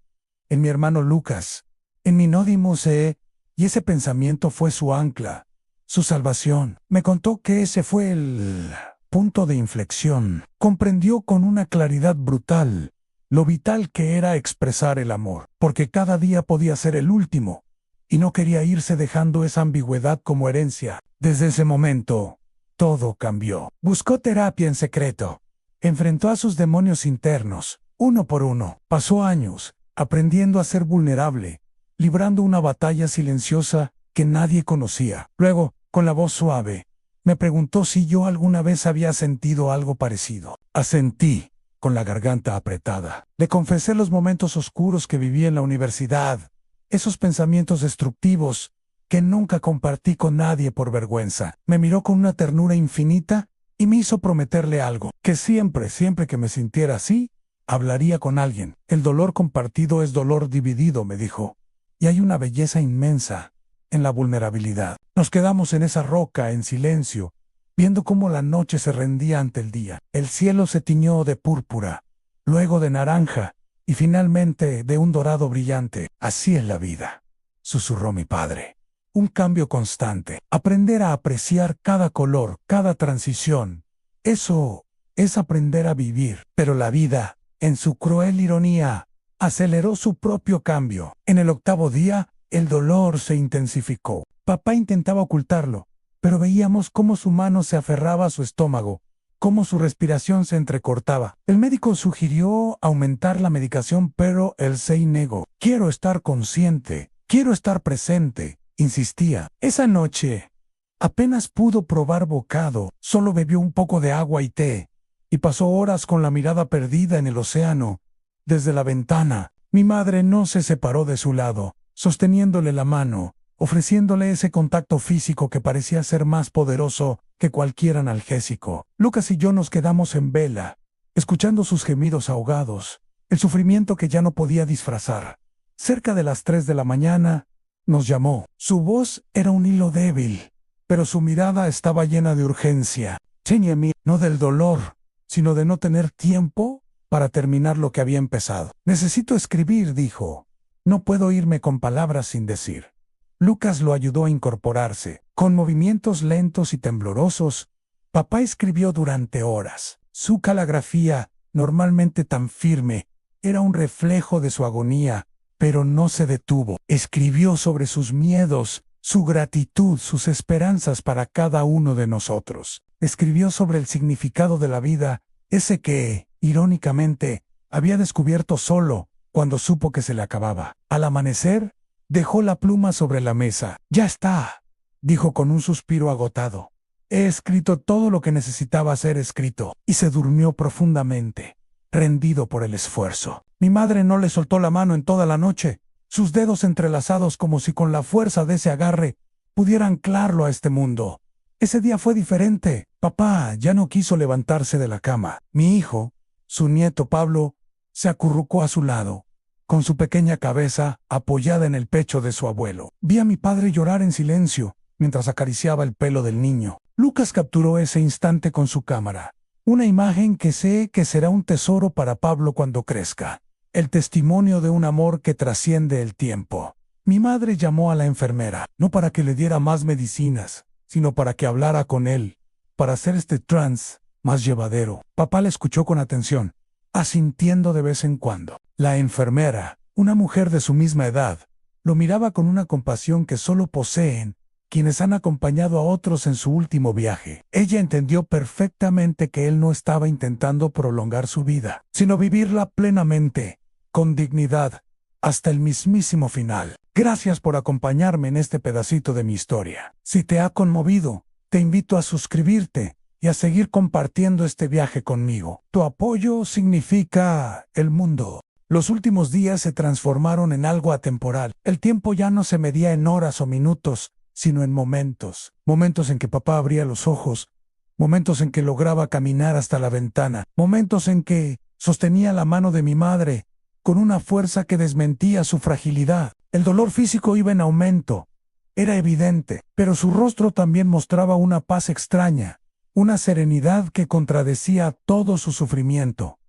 Speaker 1: en mi hermano Lucas, en mi Nodimose, y ese pensamiento fue su ancla, su salvación. Me contó que ese fue el punto de inflexión. Comprendió con una claridad brutal lo vital que era expresar el amor, porque cada día podía ser el último, y no quería irse dejando esa ambigüedad como herencia. Desde ese momento, todo cambió. Buscó terapia en secreto. Enfrentó a sus demonios internos, uno por uno. Pasó años, aprendiendo a ser vulnerable, librando una batalla silenciosa que nadie conocía. Luego, con la voz suave, me preguntó si yo alguna vez había sentido algo parecido. Asentí, con la garganta apretada. Le confesé los momentos oscuros que viví en la universidad, esos pensamientos destructivos que nunca compartí con nadie por vergüenza. Me miró con una ternura infinita y me hizo prometerle algo, que siempre que me sintiera así, hablaría con alguien. El dolor compartido es dolor dividido, me dijo, y hay una belleza inmensa en la vulnerabilidad. Nos quedamos en esa roca en silencio, viendo cómo la noche se rendía ante el día. El cielo se tiñó de púrpura, luego de naranja, y finalmente de un dorado brillante. Así es la vida, susurró mi padre. Un cambio constante. Aprender a apreciar cada color, cada transición. Eso es aprender a vivir. Pero la vida, en su cruel ironía, aceleró su propio cambio. En el 8º día, el dolor se intensificó. Papá intentaba ocultarlo, pero veíamos cómo su mano se aferraba a su estómago, cómo su respiración se entrecortaba. El médico sugirió aumentar la medicación, pero él se negó. Quiero estar consciente, quiero estar presente, insistía. Esa noche, apenas pudo probar bocado, solo bebió un poco de agua y té, y pasó horas con la mirada perdida en el océano. Desde la ventana, mi madre no se separó de su lado, sosteniéndole la mano, ofreciéndole ese contacto físico que parecía ser más poderoso que cualquier analgésico. Lucas y yo nos quedamos en vela, escuchando sus gemidos ahogados, el sufrimiento que ya no podía disfrazar. Cerca de las 3 de la mañana, nos llamó. Su voz era un hilo débil, pero su mirada estaba llena de urgencia. No del dolor, sino de no tener tiempo para terminar lo que había empezado. Necesito escribir, dijo. No puedo irme con palabras sin decir. Lucas lo ayudó a incorporarse. Con movimientos lentos y temblorosos, papá escribió durante horas. Su caligrafía, normalmente tan firme, era un reflejo de su agonía, pero no se detuvo. Escribió sobre sus miedos, su gratitud, sus esperanzas para cada uno de nosotros. Escribió sobre el significado de la vida, ese que, irónicamente, había descubierto solo cuando supo que se le acababa. Al amanecer, dejó la pluma sobre la mesa. Ya está, dijo con un suspiro agotado. He escrito todo lo que necesitaba ser escrito, y se durmió profundamente, rendido por el esfuerzo. Mi madre no le soltó la mano en toda la noche, sus dedos entrelazados como si con la fuerza de ese agarre pudiera anclarlo a este mundo. Ese día fue diferente. Papá ya no quiso levantarse de la cama. Mi hijo, su nieto Pablo, se acurrucó a su lado, con su pequeña cabeza apoyada en el pecho de su abuelo. Vi a mi padre llorar en silencio, mientras acariciaba el pelo del niño. Lucas capturó ese instante con su cámara. Una imagen que sé que será un tesoro para Pablo cuando crezca. El testimonio de un amor que trasciende el tiempo. Mi madre llamó a la enfermera, no para que le diera más medicinas, sino para que hablara con él, para hacer este trance más llevadero. Papá le escuchó con atención, asintiendo de vez en cuando. La enfermera, una mujer de su misma edad, lo miraba con una compasión que solo poseen quienes han acompañado a otros en su último viaje. Ella entendió perfectamente que él no estaba intentando prolongar su vida, sino vivirla plenamente, con dignidad, hasta el mismísimo final. Gracias por acompañarme en este pedacito de mi historia. Si te ha conmovido, te invito a suscribirte y a seguir compartiendo este viaje conmigo. Tu apoyo significa el mundo. Los últimos días se transformaron en algo atemporal. El tiempo ya no se medía en horas o minutos, sino en momentos. Momentos en que papá abría los ojos, momentos en que lograba caminar hasta la ventana, momentos en que sostenía la mano de mi madre con una fuerza que desmentía su fragilidad. El dolor físico iba en aumento, era evidente, pero su rostro también mostraba una paz extraña, una serenidad que contradecía todo su sufrimiento.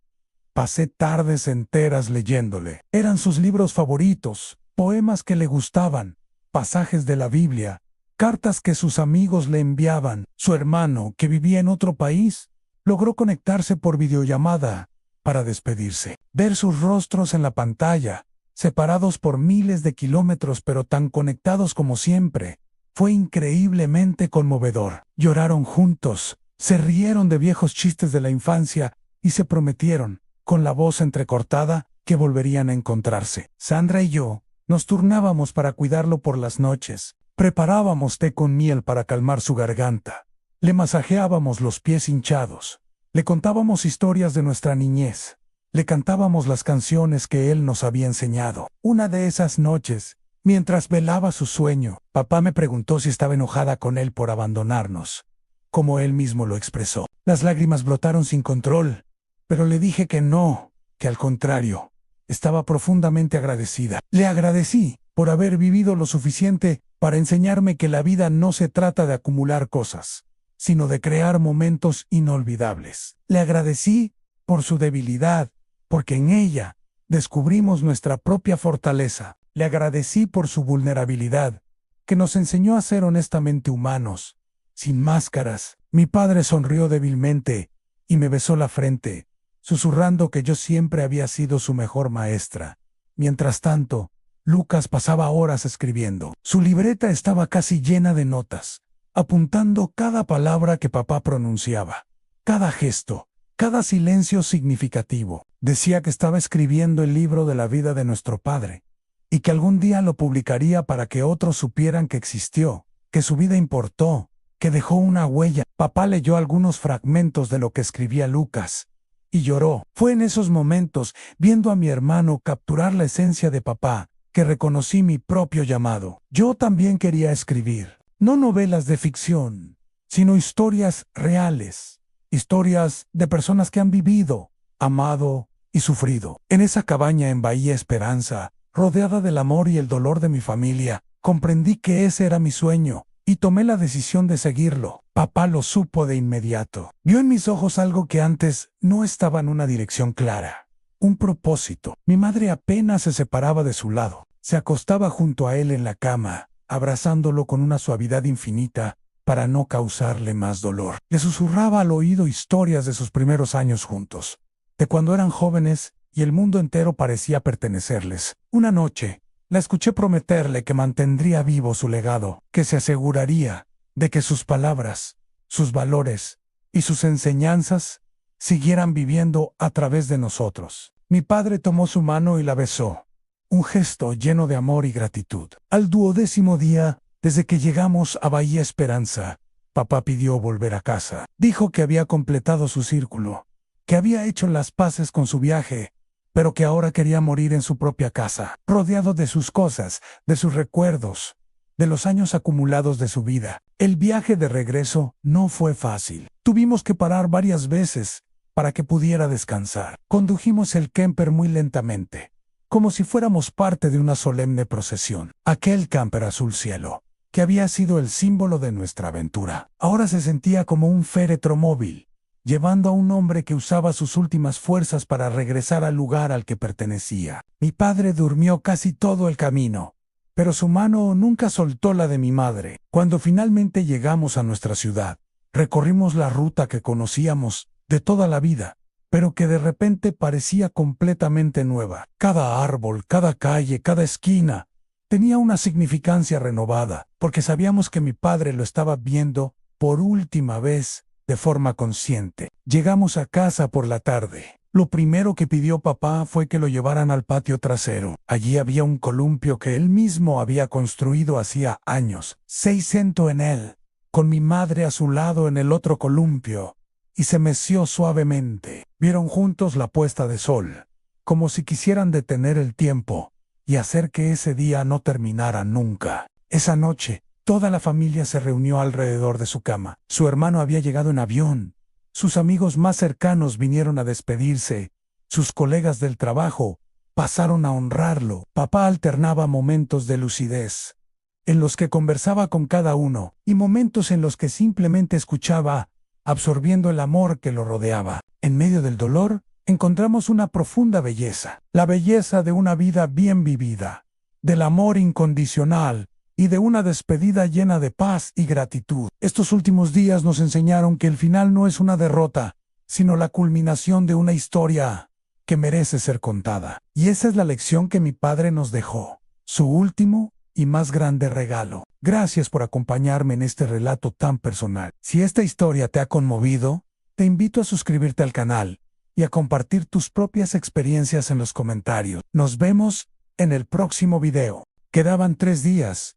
Speaker 1: Pasé tardes enteras leyéndole. Eran sus libros favoritos, poemas que le gustaban, pasajes de la Biblia, cartas que sus amigos le enviaban. Su hermano, que vivía en otro país, logró conectarse por videollamada para despedirse. Ver sus rostros en la pantalla, separados por miles de kilómetros pero tan conectados como siempre, Fue increíblemente conmovedor. Lloraron juntos, se rieron de viejos chistes de la infancia y se prometieron, con la voz entrecortada, que volverían a encontrarse. Sandra y yo nos turnábamos para cuidarlo por las noches. Preparábamos té con miel para calmar su garganta. Le masajeábamos los pies hinchados. Le contábamos historias de nuestra niñez. Le cantábamos las canciones que él nos había enseñado. Una de esas noches, mientras velaba su sueño, papá me preguntó si estaba enojada con él por abandonarnos, como él mismo lo expresó. Las lágrimas brotaron sin control, pero le dije que no, que al contrario, estaba profundamente agradecida. Le agradecí por haber vivido lo suficiente para enseñarme que la vida no se trata de acumular cosas, sino de crear momentos inolvidables. Le agradecí por su debilidad, porque en ella descubrimos nuestra propia fortaleza. Le agradecí por su vulnerabilidad, que nos enseñó a ser honestamente humanos, sin máscaras. Mi padre sonrió débilmente y me besó la frente, susurrando que yo siempre había sido su mejor maestra. Mientras tanto, Lucas pasaba horas escribiendo. Su libreta estaba casi llena de notas, apuntando cada palabra que papá pronunciaba, cada gesto, cada silencio significativo. Decía que estaba escribiendo el libro de la vida de nuestro padre, y que algún día lo publicaría para que otros supieran que existió, que su vida importó, que dejó una huella. Papá leyó algunos fragmentos de lo que escribía Lucas, y lloró. Fue en esos momentos, viendo a mi hermano capturar la esencia de papá, que reconocí mi propio llamado. Yo también quería escribir, no novelas de ficción, sino historias reales, historias de personas que han vivido, amado y sufrido. En esa cabaña en Bahía Esperanza, rodeada del amor y el dolor de mi familia, comprendí que ese era mi sueño, y tomé la decisión de seguirlo. Papá lo supo de inmediato. Vio en mis ojos algo que antes no estaba en una dirección clara, un propósito. Mi madre apenas se separaba de su lado. Se acostaba junto a él en la cama, abrazándolo con una suavidad infinita para no causarle más dolor. Le susurraba al oído historias de sus primeros años juntos, de cuando eran jóvenes y el mundo entero parecía pertenecerles. Una noche, la escuché prometerle que mantendría vivo su legado, que se aseguraría de que sus palabras, sus valores y sus enseñanzas siguieran viviendo a través de nosotros. Mi padre tomó su mano y la besó, un gesto lleno de amor y gratitud. Al 12º día, desde que llegamos a Bahía Esperanza, papá pidió volver a casa. Dijo que había completado su círculo, que había hecho las paces con su viaje, pero que ahora quería morir en su propia casa, rodeado de sus cosas, de sus recuerdos, de los años acumulados de su vida. El viaje de regreso no fue fácil. Tuvimos que parar varias veces para que pudiera descansar. Condujimos el camper muy lentamente, como si fuéramos parte de una solemne procesión. Aquel camper azul cielo, que había sido el símbolo de nuestra aventura, ahora se sentía como un féretro móvil, llevando a un hombre que usaba sus últimas fuerzas para regresar al lugar al que pertenecía. Mi padre durmió casi todo el camino, pero su mano nunca soltó la de mi madre. Cuando finalmente llegamos a nuestra ciudad, recorrimos la ruta que conocíamos de toda la vida, pero que de repente parecía completamente nueva. Cada árbol, cada calle, cada esquina tenía una significancia renovada, porque sabíamos que mi padre lo estaba viendo por última vez de forma consciente. Llegamos a casa por la tarde. Lo primero que pidió papá fue que lo llevaran al patio trasero. Allí había un columpio que él mismo había construido hacía años. Se sentó en él, con mi madre a su lado en el otro columpio, y se meció suavemente. Vieron juntos la puesta de sol, como si quisieran detener el tiempo y hacer que ese día no terminara nunca. Esa noche, toda la familia se reunió alrededor de su cama. Su hermano había llegado en avión. Sus amigos más cercanos vinieron a despedirse. Sus colegas del trabajo pasaron a honrarlo. Papá alternaba momentos de lucidez, en los que conversaba con cada uno, y momentos en los que simplemente escuchaba, absorbiendo el amor que lo rodeaba. En medio del dolor, encontramos una profunda belleza, la belleza de una vida bien vivida, del amor incondicional y de una despedida llena de paz y gratitud. Estos últimos días nos enseñaron que el final no es una derrota, sino la culminación de una historia que merece ser contada. Y esa es la lección que mi padre nos dejó, su último y más grande regalo. Gracias por acompañarme en este relato tan personal. Si esta historia te ha conmovido, te invito a suscribirte al canal y a compartir tus propias experiencias en los comentarios. Nos vemos en el próximo video. Quedaban 3 días.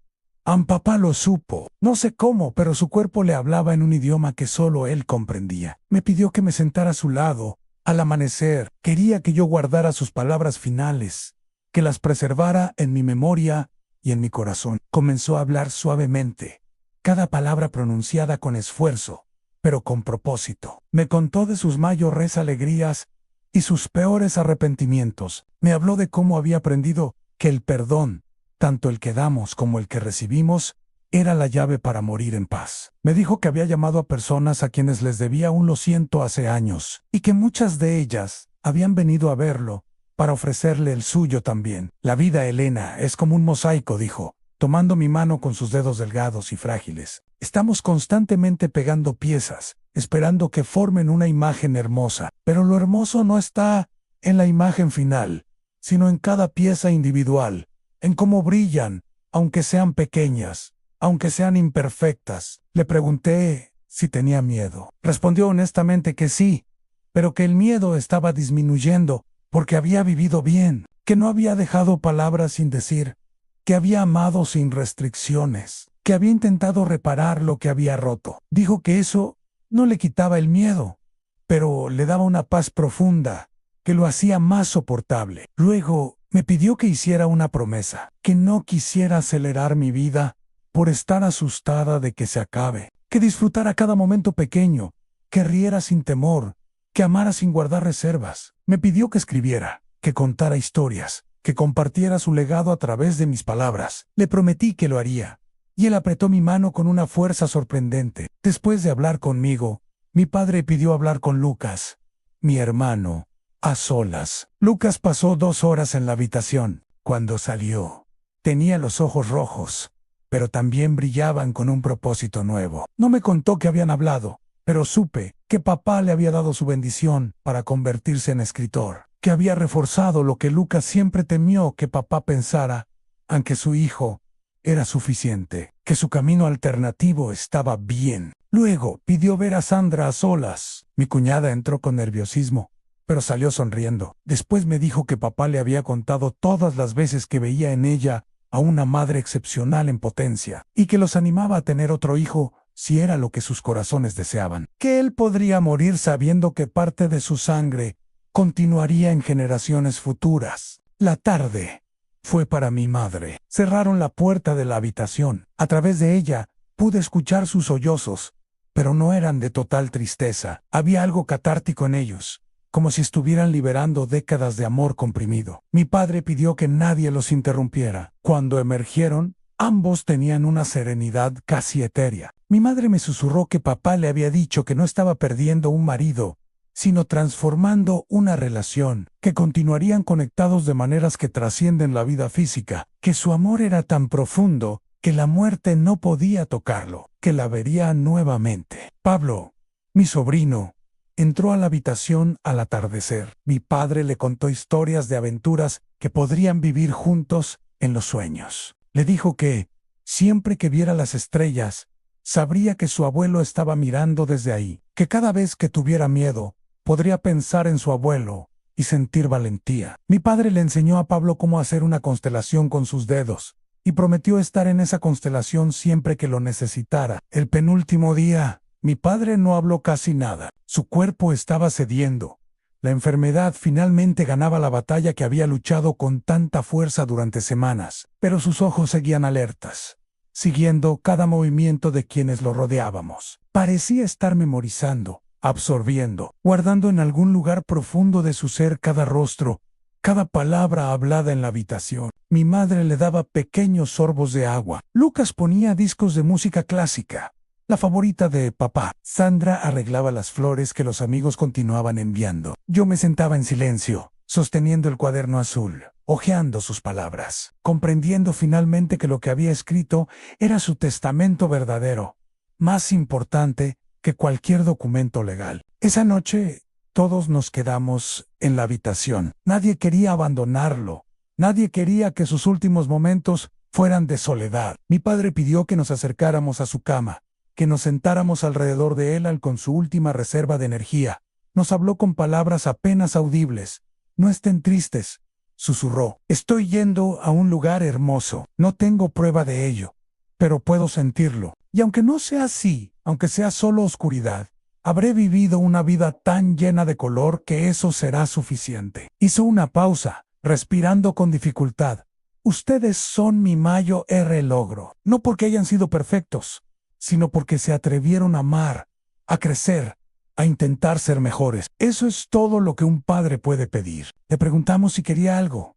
Speaker 1: Papá lo supo. No sé cómo, pero su cuerpo le hablaba en un idioma que solo él comprendía. Me pidió que me sentara a su lado. Al amanecer, quería que yo guardara sus palabras finales, que las preservara en mi memoria y en mi corazón. Comenzó a hablar suavemente, cada palabra pronunciada con esfuerzo, pero con propósito. Me contó de sus mayores alegrías y sus peores arrepentimientos. Me habló de cómo había aprendido que el perdón, tanto el que damos como el que recibimos, era la llave para morir en paz. Me dijo que había llamado a personas a quienes les debía un lo siento hace años, y que muchas de ellas habían venido a verlo para ofrecerle el suyo también. La vida, Elena, es como un mosaico, dijo, tomando mi mano con sus dedos delgados y frágiles. Estamos constantemente pegando piezas, esperando que formen una imagen hermosa, pero lo hermoso no está en la imagen final, sino en cada pieza individual, en cómo brillan, aunque sean pequeñas, aunque sean imperfectas. Le pregunté si tenía miedo. Respondió honestamente que sí, pero que el miedo estaba disminuyendo porque había vivido bien, que no había dejado palabras sin decir, que había amado sin restricciones, que había intentado reparar lo que había roto. Dijo que eso no le quitaba el miedo, pero le daba una paz profunda, que lo hacía más soportable. Luego me pidió que hiciera una promesa, que no quisiera acelerar mi vida por estar asustada de que se acabe, que disfrutara cada momento pequeño, que riera sin temor, que amara sin guardar reservas. Me pidió que escribiera, que contara historias, que compartiera su legado a través de mis palabras. Le prometí que lo haría, y él apretó mi mano con una fuerza sorprendente. Después de hablar conmigo, mi padre pidió hablar con Lucas, mi hermano, a solas. Lucas pasó 2 horas en la habitación. Cuando salió, tenía los ojos rojos, pero también brillaban con un propósito nuevo. No me contó que habían hablado, pero supe que papá le había dado su bendición para convertirse en escritor, que había reforzado lo que Lucas siempre temió que papá pensara, aunque su hijo era suficiente, que su camino alternativo estaba bien. Luego pidió ver a Sandra a solas. Mi cuñada entró con nerviosismo, pero salió sonriendo. Después me dijo que papá le había contado todas las veces que veía en ella a una madre excepcional en potencia, y que los animaba a tener otro hijo si era lo que sus corazones deseaban. Que él podría morir sabiendo que parte de su sangre continuaría en generaciones futuras. La tarde fue para mi madre. Cerraron la puerta de la habitación. A través de ella pude escuchar sus sollozos, pero no eran de total tristeza. Había algo catártico en ellos, como si estuvieran liberando décadas de amor comprimido. Mi padre pidió que nadie los interrumpiera. Cuando emergieron, ambos tenían una serenidad casi etérea. Mi madre me susurró que papá le había dicho que no estaba perdiendo un marido, sino transformando una relación, que continuarían conectados de maneras que trascienden la vida física, que su amor era tan profundo que la muerte no podía tocarlo, que la vería nuevamente. Pablo, mi sobrino, entró a la habitación al atardecer. Mi padre le contó historias de aventuras que podrían vivir juntos en los sueños. Le dijo que, siempre que viera las estrellas, sabría que su abuelo estaba mirando desde ahí, que cada vez que tuviera miedo, podría pensar en su abuelo y sentir valentía. Mi padre le enseñó a Pablo cómo hacer una constelación con sus dedos, y prometió estar en esa constelación siempre que lo necesitara. El penúltimo día, mi padre no habló casi nada. Su cuerpo estaba cediendo. La enfermedad finalmente ganaba la batalla que había luchado con tanta fuerza durante semanas, pero sus ojos seguían alertas, siguiendo cada movimiento de quienes lo rodeábamos. Parecía estar memorizando, absorbiendo, guardando en algún lugar profundo de su ser cada rostro, cada palabra hablada en la habitación. Mi madre le daba pequeños sorbos de agua. Lucas ponía discos de música clásica, la favorita de papá. Sandra arreglaba las flores que los amigos continuaban enviando. Yo me sentaba en silencio, sosteniendo el cuaderno azul, hojeando sus palabras, comprendiendo finalmente que lo que había escrito era su testamento verdadero, más importante que cualquier documento legal. Esa noche, todos nos quedamos en la habitación. Nadie quería abandonarlo. Nadie quería que sus últimos momentos fueran de soledad. Mi padre pidió que nos acercáramos a su cama, que nos sentáramos alrededor de él con su última reserva de energía. Nos habló con palabras apenas audibles. No estén tristes, susurró. Estoy yendo a un lugar hermoso. No tengo prueba de ello, pero puedo sentirlo. Y aunque no sea así, aunque sea solo oscuridad, habré vivido una vida tan llena de color que eso será suficiente. Hizo una pausa, respirando con dificultad. Ustedes son mi mayor logro, no porque hayan sido perfectos, sino porque se atrevieron a amar, a crecer, a intentar ser mejores. Eso es todo lo que un padre puede pedir. Le preguntamos si quería algo.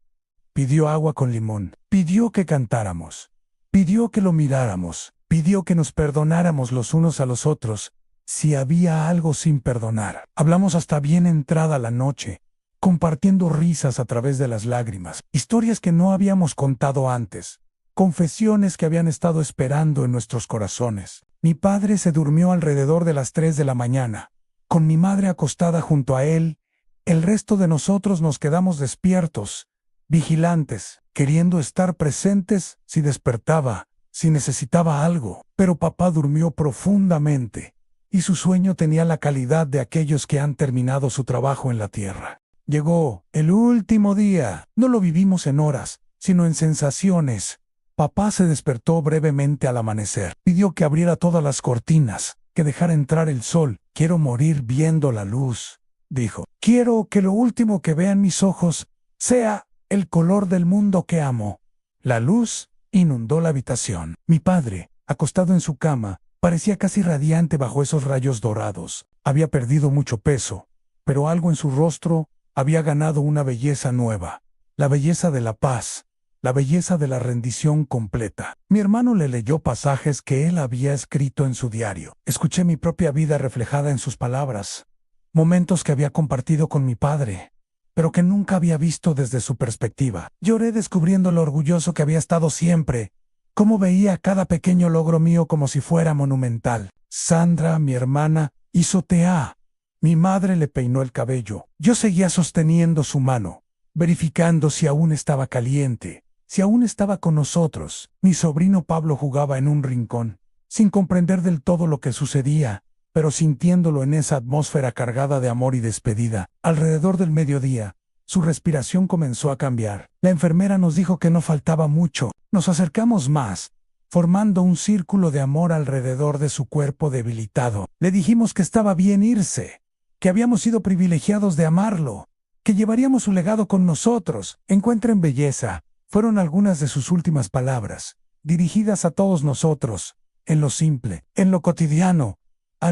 Speaker 1: Pidió agua con limón. Pidió que cantáramos. Pidió que lo miráramos. Pidió que nos perdonáramos los unos a los otros, si había algo sin perdonar. Hablamos hasta bien entrada la noche, compartiendo risas a través de las lágrimas, historias que no habíamos contado antes, confesiones que habían estado esperando en nuestros corazones. Mi padre se durmió alrededor de las 3 de la mañana. Con mi madre acostada junto a él, el resto de nosotros nos quedamos despiertos, vigilantes, queriendo estar presentes si despertaba, si necesitaba algo. Pero papá durmió profundamente, y su sueño tenía la calidad de aquellos que han terminado su trabajo en la tierra. Llegó el último día. No lo vivimos en horas, sino en sensaciones. Papá se despertó brevemente al amanecer. Pidió que abriera todas las cortinas, que dejara entrar el sol. Quiero morir viendo la luz, dijo. Quiero que lo último que vean mis ojos sea el color del mundo que amo. La luz inundó la habitación. Mi padre, acostado en su cama, parecía casi radiante bajo esos rayos dorados. Había perdido mucho peso, pero algo en su rostro había ganado una belleza nueva. La belleza de la paz, la belleza de la rendición completa. Mi hermano le leyó pasajes que él había escrito en su diario. Escuché mi propia vida reflejada en sus palabras, momentos que había compartido con mi padre, pero que nunca había visto desde su perspectiva. Lloré descubriendo lo orgulloso que había estado siempre, cómo veía cada pequeño logro mío como si fuera monumental. Sandra, mi hermana, hizo tea. Mi madre le peinó el cabello. Yo seguía sosteniendo su mano, verificando si aún estaba caliente, si aún estaba con nosotros. Mi sobrino Pablo jugaba en un rincón, sin comprender del todo lo que sucedía, pero sintiéndolo en esa atmósfera cargada de amor y despedida. Alrededor del mediodía, su respiración comenzó a cambiar. La enfermera nos dijo que no faltaba mucho. Nos acercamos más, formando un círculo de amor alrededor de su cuerpo debilitado. Le dijimos que estaba bien irse, que habíamos sido privilegiados de amarlo, que llevaríamos su legado con nosotros. Encuentren belleza, fueron algunas de sus últimas palabras, dirigidas a todos nosotros, en lo simple, en lo cotidiano.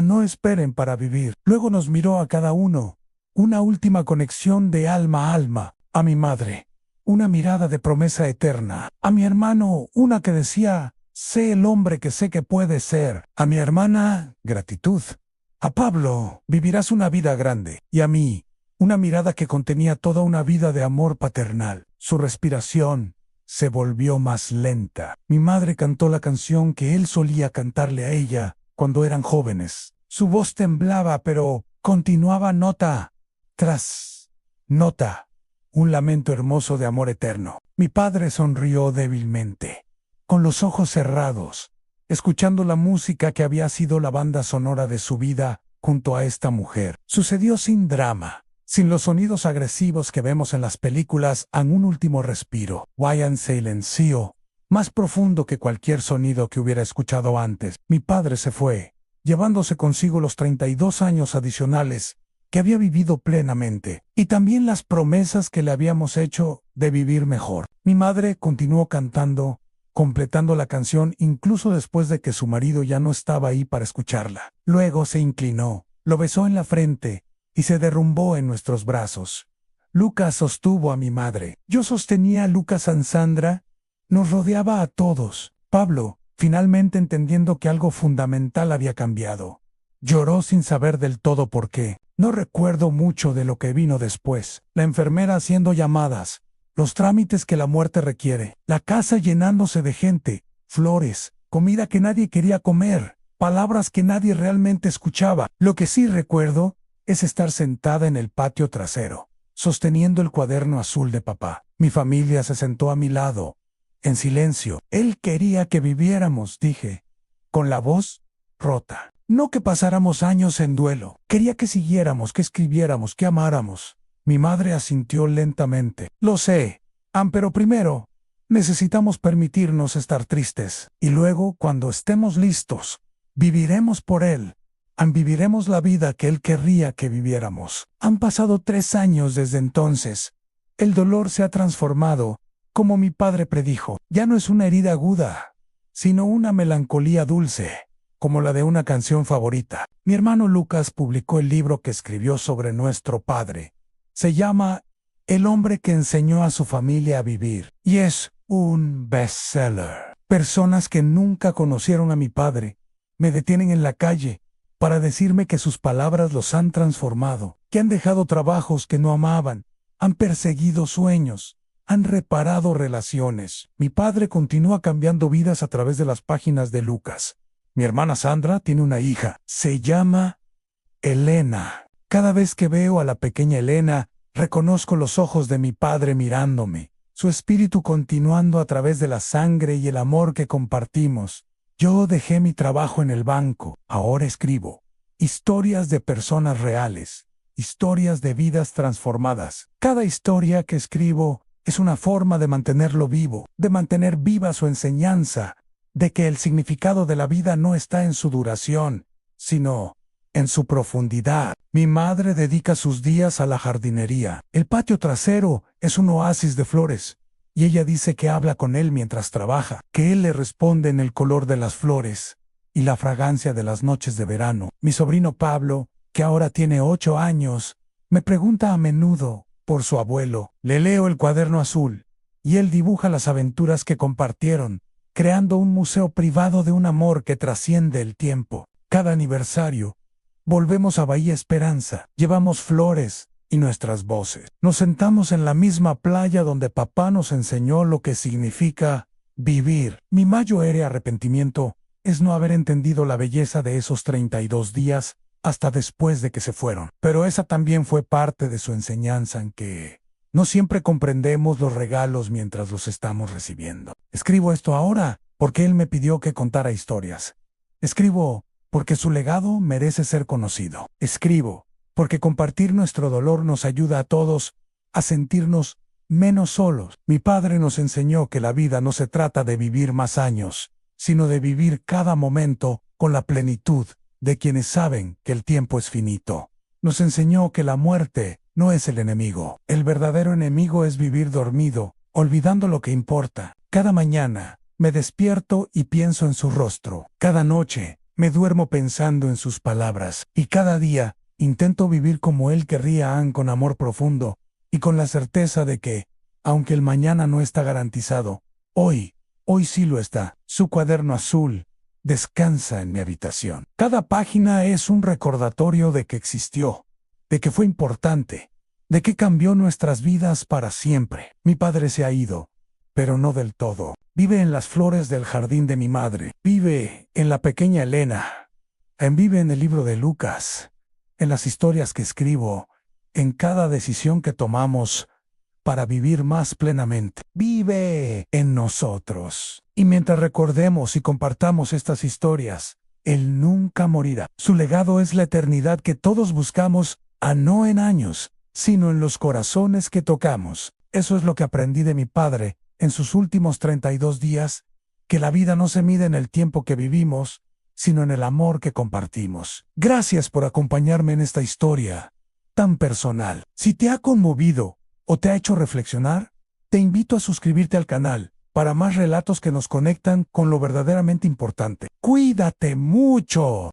Speaker 1: No esperen para vivir. Luego nos miró a cada uno, una última conexión de alma a alma. A mi madre, una mirada de promesa eterna. A mi hermano, una que decía, sé el hombre que sé que puedes ser. A mi hermana, gratitud. A Pablo, vivirás una vida grande. Y a mí, una mirada que contenía toda una vida de amor paternal. Su respiración se volvió más lenta. Mi madre cantó la canción que él solía cantarle a ella cuando eran jóvenes. Su voz temblaba, pero continuaba nota tras nota. Un lamento hermoso de amor eterno. Mi padre sonrió débilmente, con los ojos cerrados, escuchando la música que había sido la banda sonora de su vida junto a esta mujer. Sucedió sin drama, sin los sonidos agresivos que vemos en las películas. En un último respiro, un silencio más profundo que cualquier sonido que hubiera escuchado antes. Mi padre se fue, llevándose consigo los 32 años adicionales que había vivido plenamente, y también las promesas que le habíamos hecho de vivir mejor. Mi madre continuó cantando, completando la canción incluso después de que su marido ya no estaba ahí para escucharla. Luego se inclinó, lo besó en la frente y se derrumbó en nuestros brazos. Lucas sostuvo a mi madre. Yo sostenía a Lucas. Sandra nos rodeaba a todos. Pablo, finalmente entendiendo que algo fundamental había cambiado, lloró sin saber del todo por qué. No recuerdo mucho de lo que vino después. La enfermera haciendo llamadas, los trámites que la muerte requiere, la casa llenándose de gente, flores, comida que nadie quería comer, palabras que nadie realmente escuchaba. Lo que sí recuerdo es estar sentada en el patio trasero, sosteniendo el cuaderno azul de papá. Mi familia se sentó a mi lado, en silencio. Él quería que viviéramos, dije, con la voz rota. No que pasáramos años en duelo. Quería que siguiéramos, que escribiéramos, que amáramos. Mi madre asintió lentamente. Lo sé, pero primero necesitamos permitirnos estar tristes. Y luego, cuando estemos listos, viviremos por él. Viviremos la vida que él querría que viviéramos. Han pasado 3 años desde entonces. El dolor se ha transformado, como mi padre predijo. Ya no es una herida aguda, sino una melancolía dulce, como la de una canción favorita. Mi hermano Lucas publicó el libro que escribió sobre nuestro padre. Se llama El hombre que enseñó a su familia a vivir, y es un bestseller. Personas que nunca conocieron a mi padre me detienen en la calle para decirme que sus palabras los han transformado, que han dejado trabajos que no amaban, han perseguido sueños, han reparado relaciones. Mi padre continúa cambiando vidas a través de las páginas de Lucas. Mi hermana Sandra tiene una hija. Se llama Elena. Cada vez que veo a la pequeña Elena, reconozco los ojos de mi padre mirándome, su espíritu continuando a través de la sangre y el amor que compartimos. Yo dejé mi trabajo en el banco. Ahora escribo historias de personas reales, historias de vidas transformadas. Cada historia que escribo es una forma de mantenerlo vivo, de mantener viva su enseñanza, de que el significado de la vida no está en su duración, sino en su profundidad. Mi madre dedica sus días a la jardinería. El patio trasero es un oasis de flores, y ella dice que habla con él mientras trabaja, que él le responde en el color de las flores y la fragancia de las noches de verano. Mi sobrino Pablo, que ahora tiene 8 años, me pregunta a menudo por su abuelo. Le leo el cuaderno azul, y él dibuja las aventuras que compartieron, creando un museo privado de un amor que trasciende el tiempo. Cada aniversario, volvemos a Bahía Esperanza, llevamos flores y nuestras voces. Nos sentamos en la misma playa donde papá nos enseñó lo que significa vivir. Mi mayor arrepentimiento es no haber entendido la belleza de esos 32 días hasta después de que se fueron. Pero esa también fue parte de su enseñanza, en que no siempre comprendemos los regalos mientras los estamos recibiendo. Escribo esto ahora porque él me pidió que contara historias. Escribo porque su legado merece ser conocido. Escribo porque compartir nuestro dolor nos ayuda a todos a sentirnos menos solos. Mi padre nos enseñó que la vida no se trata de vivir más años, sino de vivir cada momento con la plenitud de quienes saben que el tiempo es finito. Nos enseñó que la muerte no es el enemigo. El verdadero enemigo es vivir dormido, olvidando lo que importa. Cada mañana me despierto y pienso en su rostro. Cada noche me duermo pensando en sus palabras. Y cada día intento vivir como él querría, con amor profundo y con la certeza de que, aunque el mañana no está garantizado, hoy sí lo está. Su cuaderno azul descansa en mi habitación. Cada página es un recordatorio de que existió, de que fue importante, de que cambió nuestras vidas para siempre. Mi padre se ha ido, pero no del todo. Vive en las flores del jardín de mi madre. Vive en la pequeña Elena. Vive en el libro de Lucas, en las historias que escribo, en cada decisión que tomamos para vivir más plenamente. Vive en nosotros. Y mientras recordemos y compartamos estas historias, él nunca morirá. Su legado es la eternidad que todos buscamos, no en años, sino en los corazones que tocamos. Eso es lo que aprendí de mi padre en sus últimos 32 días, que la vida no se mide en el tiempo que vivimos, sino en el amor que compartimos. Gracias por acompañarme en esta historia tan personal. Si te ha conmovido o te ha hecho reflexionar, te invito a suscribirte al canal para más relatos que nos conectan con lo verdaderamente importante. ¡Cuídate mucho!